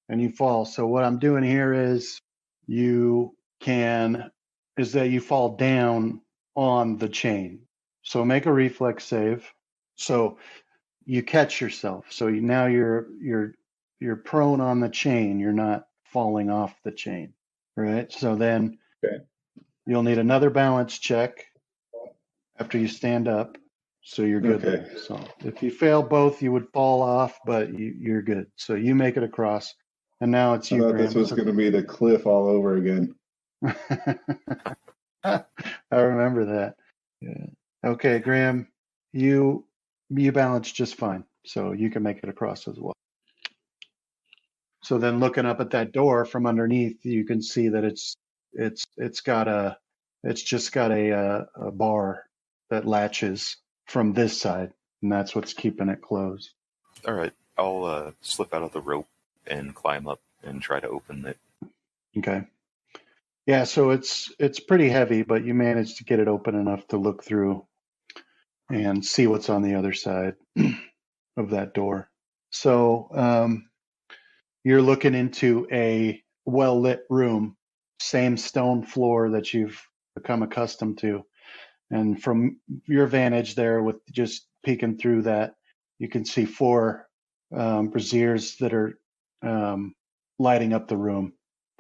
and you fall. So what I'm doing here is you fall down on the chain. So make a reflex save. So you catch yourself. So now you're prone on the chain. You're not falling off the chain, right? So then Okay. you'll need another balance check after you stand up. So you're good. Okay. There. So if you fail both, you would fall off, but you're good. So you make it across. And now it's I you, thought Graham. this was going to be the cliff all over again. I remember that. Yeah. Okay, Graham, you balance just fine, so you can make it across as well. So then, looking up at that door from underneath, you can see that it's just got a bar that latches from this side, and that's what's keeping it closed. All right. I'll slip out of the rope and climb up and try to open it. Okay. Yeah, so it's pretty heavy, but you managed to get it open enough to look through and see what's on the other side of that door. So you're looking into a well-lit room, same stone floor that you've become accustomed to. And from your vantage there, with just peeking through that, you can see 4 braziers that are lighting up the room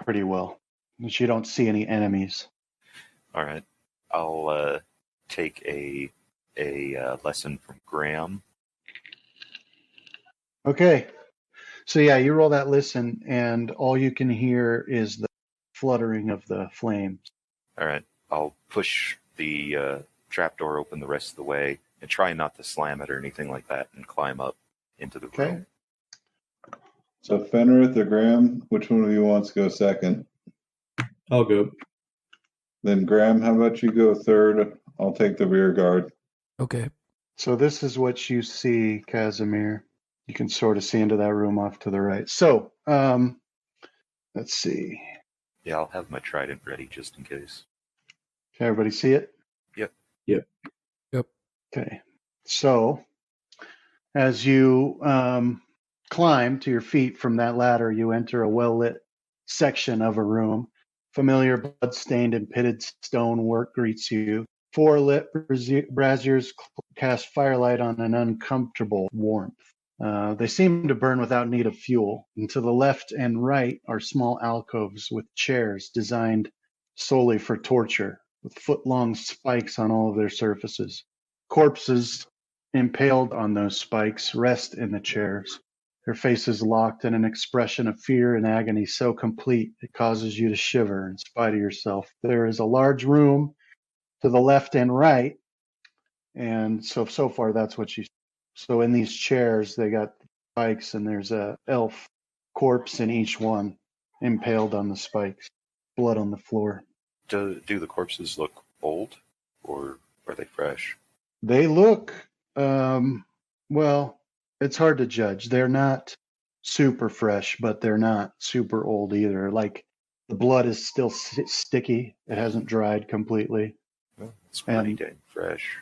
pretty well. But you don't see any enemies. All right. I'll take a lesson from Graham. Okay. So yeah, you roll that listen, and all you can hear is the fluttering of the flames. All right. I'll push the trapdoor open the rest of the way and try not to slam it or anything like that and climb up into the Okay. room. So Fenrith or Graham, which one of you wants to go second? I'll go. Then Graham, how about you go third? I'll take the rear guard. Okay. So this is what you see, Casimir. You can sort of see into that room off to the right. So let's see. Yeah, I'll have my trident ready just in case. Can everybody see it? Yep. Yep. Yep. Okay. So as you climb to your feet from that ladder, you enter a well-lit section of a room. Familiar blood-stained and pitted stonework greets you. 4 lit braziers cast firelight on an uncomfortable warmth. They seem to burn without need of fuel. And to the left and right are small alcoves with chairs designed solely for torture, with foot-long spikes on all of their surfaces. Corpses impaled on those spikes rest in the chairs, their faces locked in an expression of fear and agony so complete it causes you to shiver in spite of yourself. There is a large room to the left and right, and so far that's what you see. So in these chairs, they got spikes, and there's a elf corpse in each one. impaled on the spikes, blood on the floor. Do the corpses look old, or are they fresh? They look, well, it's hard to judge. They're not super fresh, but they're not super old either. Like the blood is still sticky. It hasn't dried completely. Well, it's pretty And- dang fresh.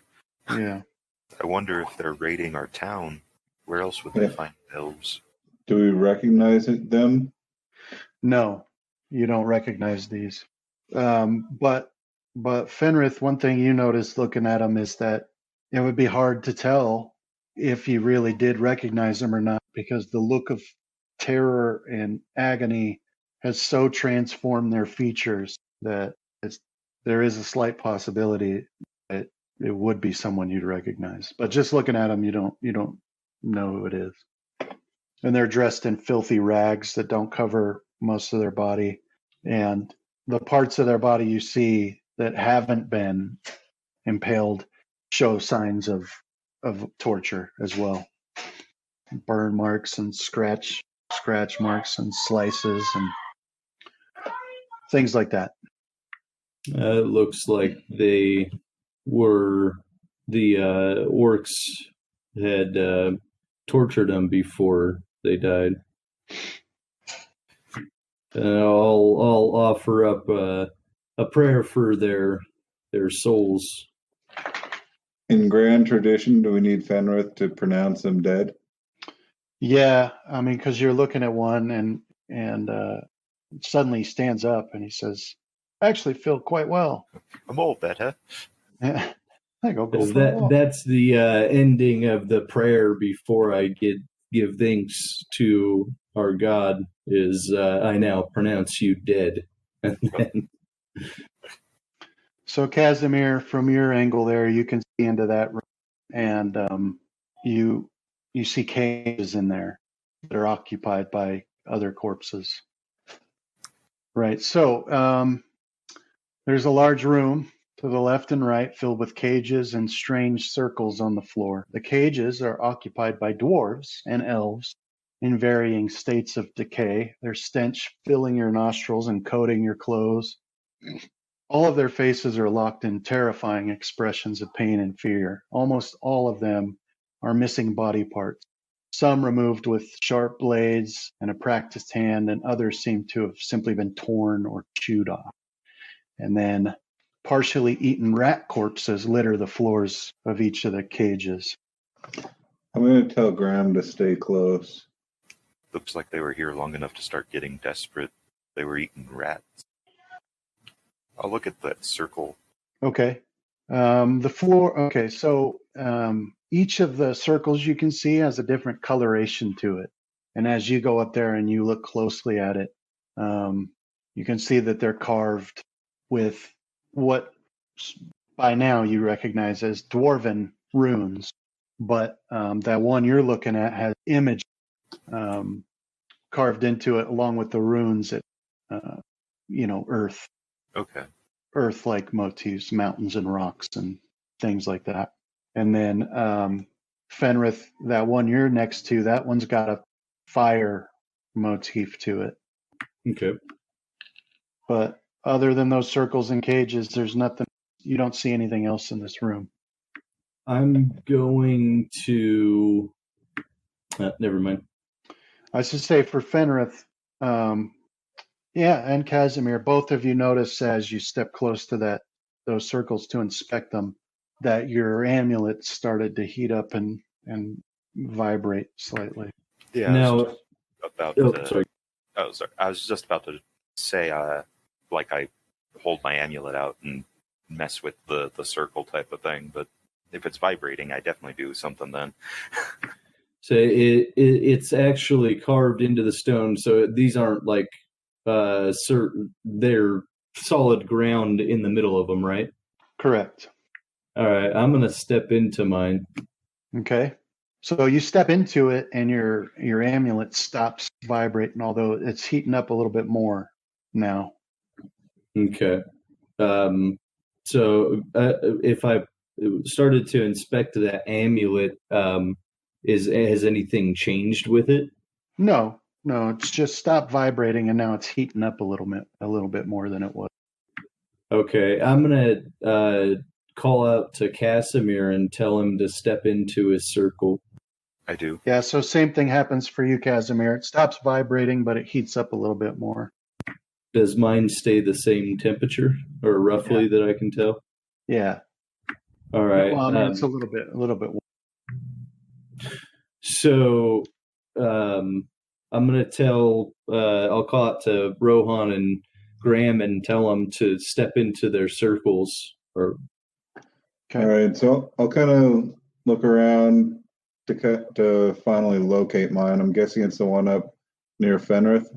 Yeah. I wonder if they're raiding our town. Where else would they find elves? Do we recognize them? No, you don't recognize these. But Fenrith, one thing you notice looking at them is that it would be hard to tell if you really did recognize them or not, because the look of terror and agony has so transformed their features that there is a slight possibility that it would be someone you'd recognize. But just looking at them, you don't know who it is. And they're dressed in filthy rags that don't cover most of their body. And the parts of their body you see that haven't been impaled show signs of torture as well. Burn marks and scratch marks and slices and things like that. It looks like the orcs had tortured them before they died. I'll offer up a prayer for their souls. In grand tradition, do we need Fenrith to pronounce them dead? Yeah, I mean, because you're looking at one and suddenly he stands up and he says, "I actually feel quite well." I'm old, Beta. I think I'll go for a walk. That's the ending of the prayer before I give thanks to our God. Is I now pronounce you dead. And then, So Casimir, from your angle there, you can see into that room, and you see cages in there that are occupied by other corpses. Right. So there's a large room to the left and right filled with cages and strange circles on the floor. The cages are occupied by dwarves and elves in varying states of decay, their stench filling your nostrils and coating your clothes. All of their faces are locked in terrifying expressions of pain and fear. Almost all of them are missing body parts, some removed with sharp blades and a practiced hand, and others seem to have simply been torn or chewed off. And then partially eaten rat corpses litter the floors of each of the cages. I'm going to tell Graham to stay close. Looks like they were here long enough to start getting desperate. They were eating rats. I'll look at that circle. Okay. The floor. Okay. So each of the circles you can see has a different coloration to it. And as you go up there and you look closely at it, you can see that they're carved with what by now you recognize as dwarven runes. But that one you're looking at has image carved into it along with the runes at, earth. Okay. Earth-like motifs, mountains and rocks and things like that. And then Fenrith, that one you're next to, that one's got a fire motif to it. okay. But other than those circles and cages, there's nothing. You don't see anything else in this room. I'm going to. Never mind. I should say for Fenrith, and Casimir, both of you notice as you step close to those circles to inspect them, that your amulet started to heat up and vibrate slightly. Yeah. Now, Sorry. Oh, sorry. I was just about to say, like I hold my amulet out and mess with the circle type of thing, but if it's vibrating, I definitely do something then. So it's actually carved into the stone. So these aren't like they're solid ground in the middle of them, right? Correct. All right, I'm gonna step into mine. Okay. So you step into it and your amulet stops vibrating, although it's heating up a little bit more now. Okay. So if I started to inspect that amulet, has anything changed with it? No, No, it's just stopped vibrating, and now it's heating up a little bit more than it was. Okay, I'm gonna call out to Casimir and tell him to step into his circle. I do. Yeah, so same thing happens for you, Casimir. It stops vibrating, but it heats up a little bit more. Does mine stay the same temperature, or roughly that I can tell? Yeah. All right. Well, I mean, it's a little bit. So I'm going to tell, I'll call out to Rohan and Graham and tell them to step into their circles. Or Okay. All right, so I'll kind of look around to finally locate mine. I'm guessing it's the one up near Fenrith.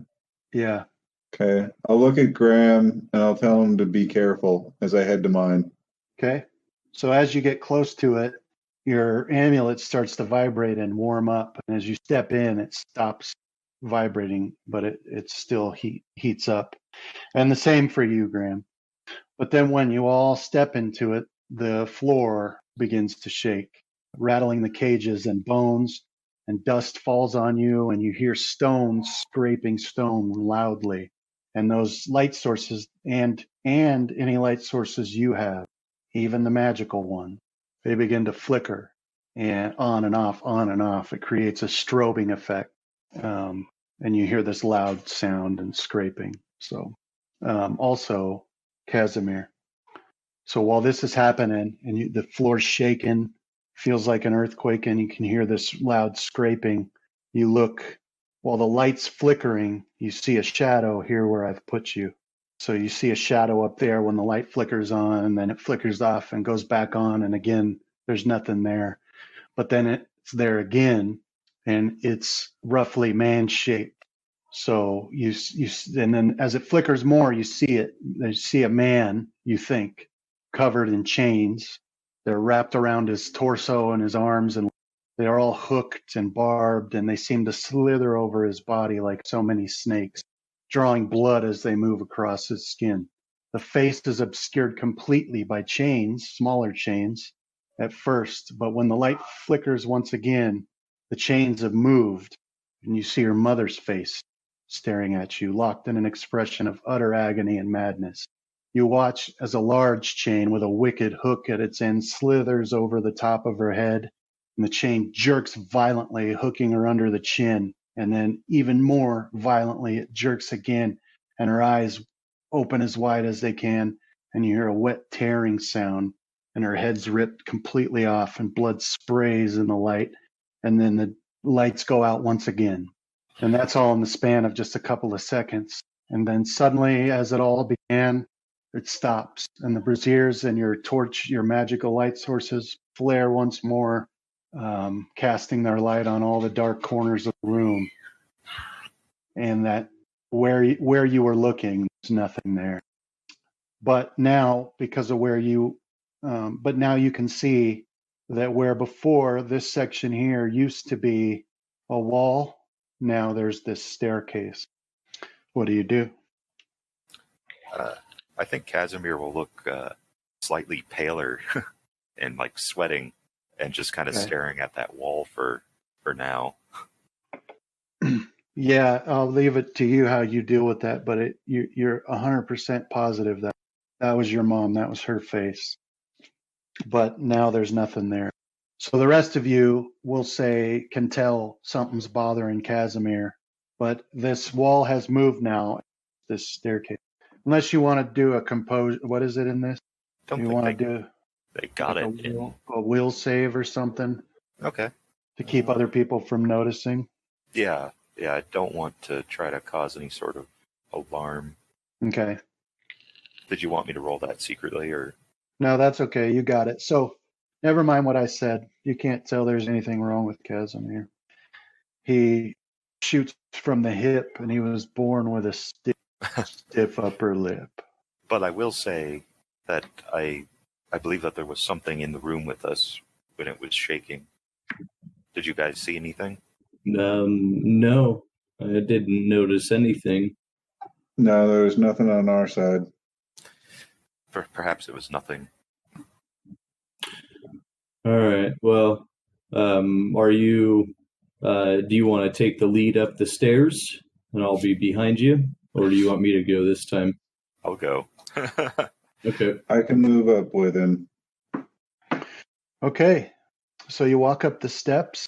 Yeah. Okay, I'll look at Graham and I'll tell him to be careful as I head to mine. Okay. So as you get close to it, your amulet starts to vibrate and warm up. And as you step in, it stops vibrating, but it still heats up. And the same for you, Graham. But then when you all step into it, the floor begins to shake, rattling the cages, and bones and dust falls on you, and you hear stones scraping stone loudly. And those light sources and any light sources you have, even the magical one, they begin to flicker and on and off, on and off. It creates a strobing effect. And you hear this loud sound and scraping. So also, Casimir. So while this is happening and the floor's shaking, feels like an earthquake, and you can hear this loud scraping, you look, while the light's flickering, you see a shadow here where I've put you. So you see a shadow up there when the light flickers on, and then it flickers off and goes back on, and again, there's nothing there. But then it's there again, and it's roughly man-shaped. So you and then as it flickers more, you see it. You see a man, you think, covered in chains. They're wrapped around his torso and his arms, and they are all hooked and barbed, and they seem to slither over his body like so many snakes, drawing blood as they move across his skin. The face is obscured completely by chains, smaller chains, at first, but when the light flickers once again, the chains have moved, and you see her mother's face staring at you, locked in an expression of utter agony and madness. You watch as a large chain with a wicked hook at its end slithers over the top of her head, and the chain jerks violently, hooking her under the chin, and then even more violently it jerks again, and her eyes open as wide as they can, and you hear a wet tearing sound, and her head's ripped completely off, and blood sprays in the light, and then the lights go out once again. And that's all in the span of just a couple of seconds. And then suddenly, as it all began, it stops. And the braziers and your torch, your magical light sources, flare once more, casting their light on all the dark corners of the room. And that where you were looking, there's nothing there. But now, because of where you, but now you can see that where before this section here used to be a wall, now there's this staircase. What do you do? I think Casimir will look slightly paler and like sweating and just kind of staring at that wall for now. Yeah, I'll leave it to you how you deal with that, but you're 100% positive that was your mom. That was her face. But now there's nothing there. So the rest of you will say, can tell something's bothering Casimir, but this wall has moved now, this staircase. Unless you want to do a compose, what is it in this? Don't you think want to do they got like it a will save or something? Okay. To keep other people from noticing? Yeah, I don't want to try to cause any sort of alarm. Okay. Did you want me to roll that secretly, or? No, that's okay. You got it. So never mind what I said. You can't tell there's anything wrong with Casimir. He shoots from the hip, and he was born with a stiff upper lip. But I will say that I believe that there was something in the room with us when it was shaking. Did you guys see anything? No, I didn't notice anything. No, there was nothing on our side. Perhaps it was nothing. All right. Well, are you Do you want to take the lead up the stairs, and I'll be behind you, or do you want me to go this time? I'll go. Okay. I can move up with him. Okay. So you walk up the steps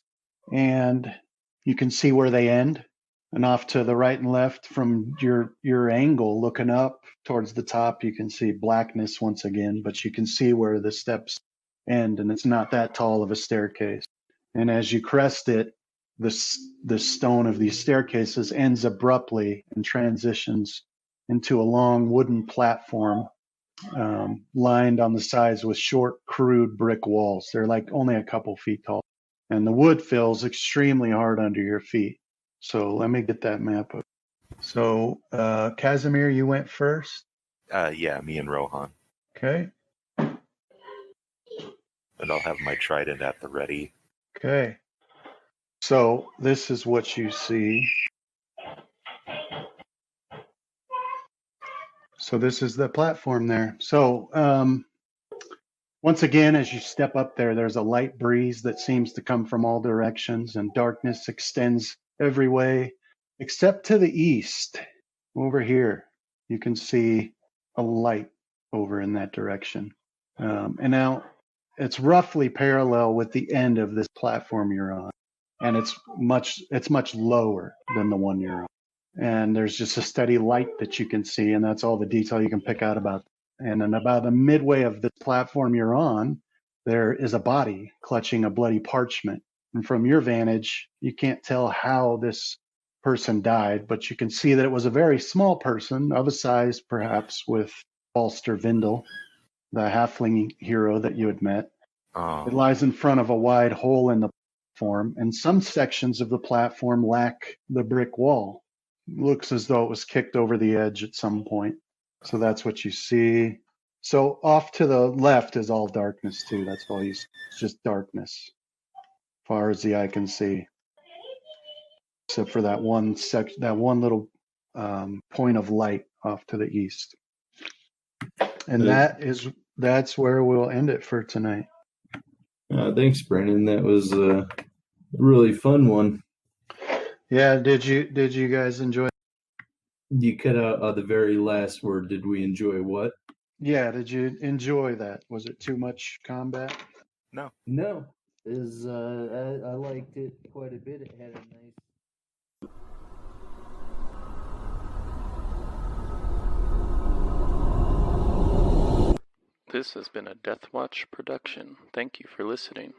and you can see where they end. And off to the right and left from your angle looking up towards the top, you can see blackness once again, but you can see where the steps end, and it's not that tall of a staircase. And as you crest it, the stone of these staircases ends abruptly and transitions into a long wooden platform lined on the sides with short, crude brick walls. They're like only a couple feet tall. And the wood feels extremely hard under your feet. So let me get that map up. So, Casimir, you went first. Yeah, me and Rohan. Okay. And I'll have my trident at the ready. Okay. So this is what you see. So this is the platform there. So once again, as you step up there, there's a light breeze that seems to come from all directions, and darkness extends every way except to the east. Over here, you can see a light over in that direction. And now it's roughly parallel with the end of this platform you're on. And it's much lower than the one you're on. And there's just a steady light that you can see, and that's all the detail you can pick out about. And then about the midway of the platform you're on, there is a body clutching a bloody parchment. And from your vantage, you can't tell how this person died, but you can see that it was a very small person, of a size perhaps with Falster Vindel, the halfling hero that you had met. Oh, It lies in front of a wide hole in the platform, and some sections of the platform lack the brick wall. It looks as though it was kicked over the edge at some point. So that's what you see. So off to the left is all darkness too. That's all you see. It's just darkness, far as the eye can see, except for that one little point of light off to the east. And that's where we'll end it for tonight. Thanks, Brandon. That was a really fun one. Yeah, did you guys enjoy? You cut out the very last word. Did we enjoy what? Yeah, did you enjoy that? Was it too much combat? no. No. I liked it quite a bit. It had a nice... This has been a Death Watch production. Thank you for listening.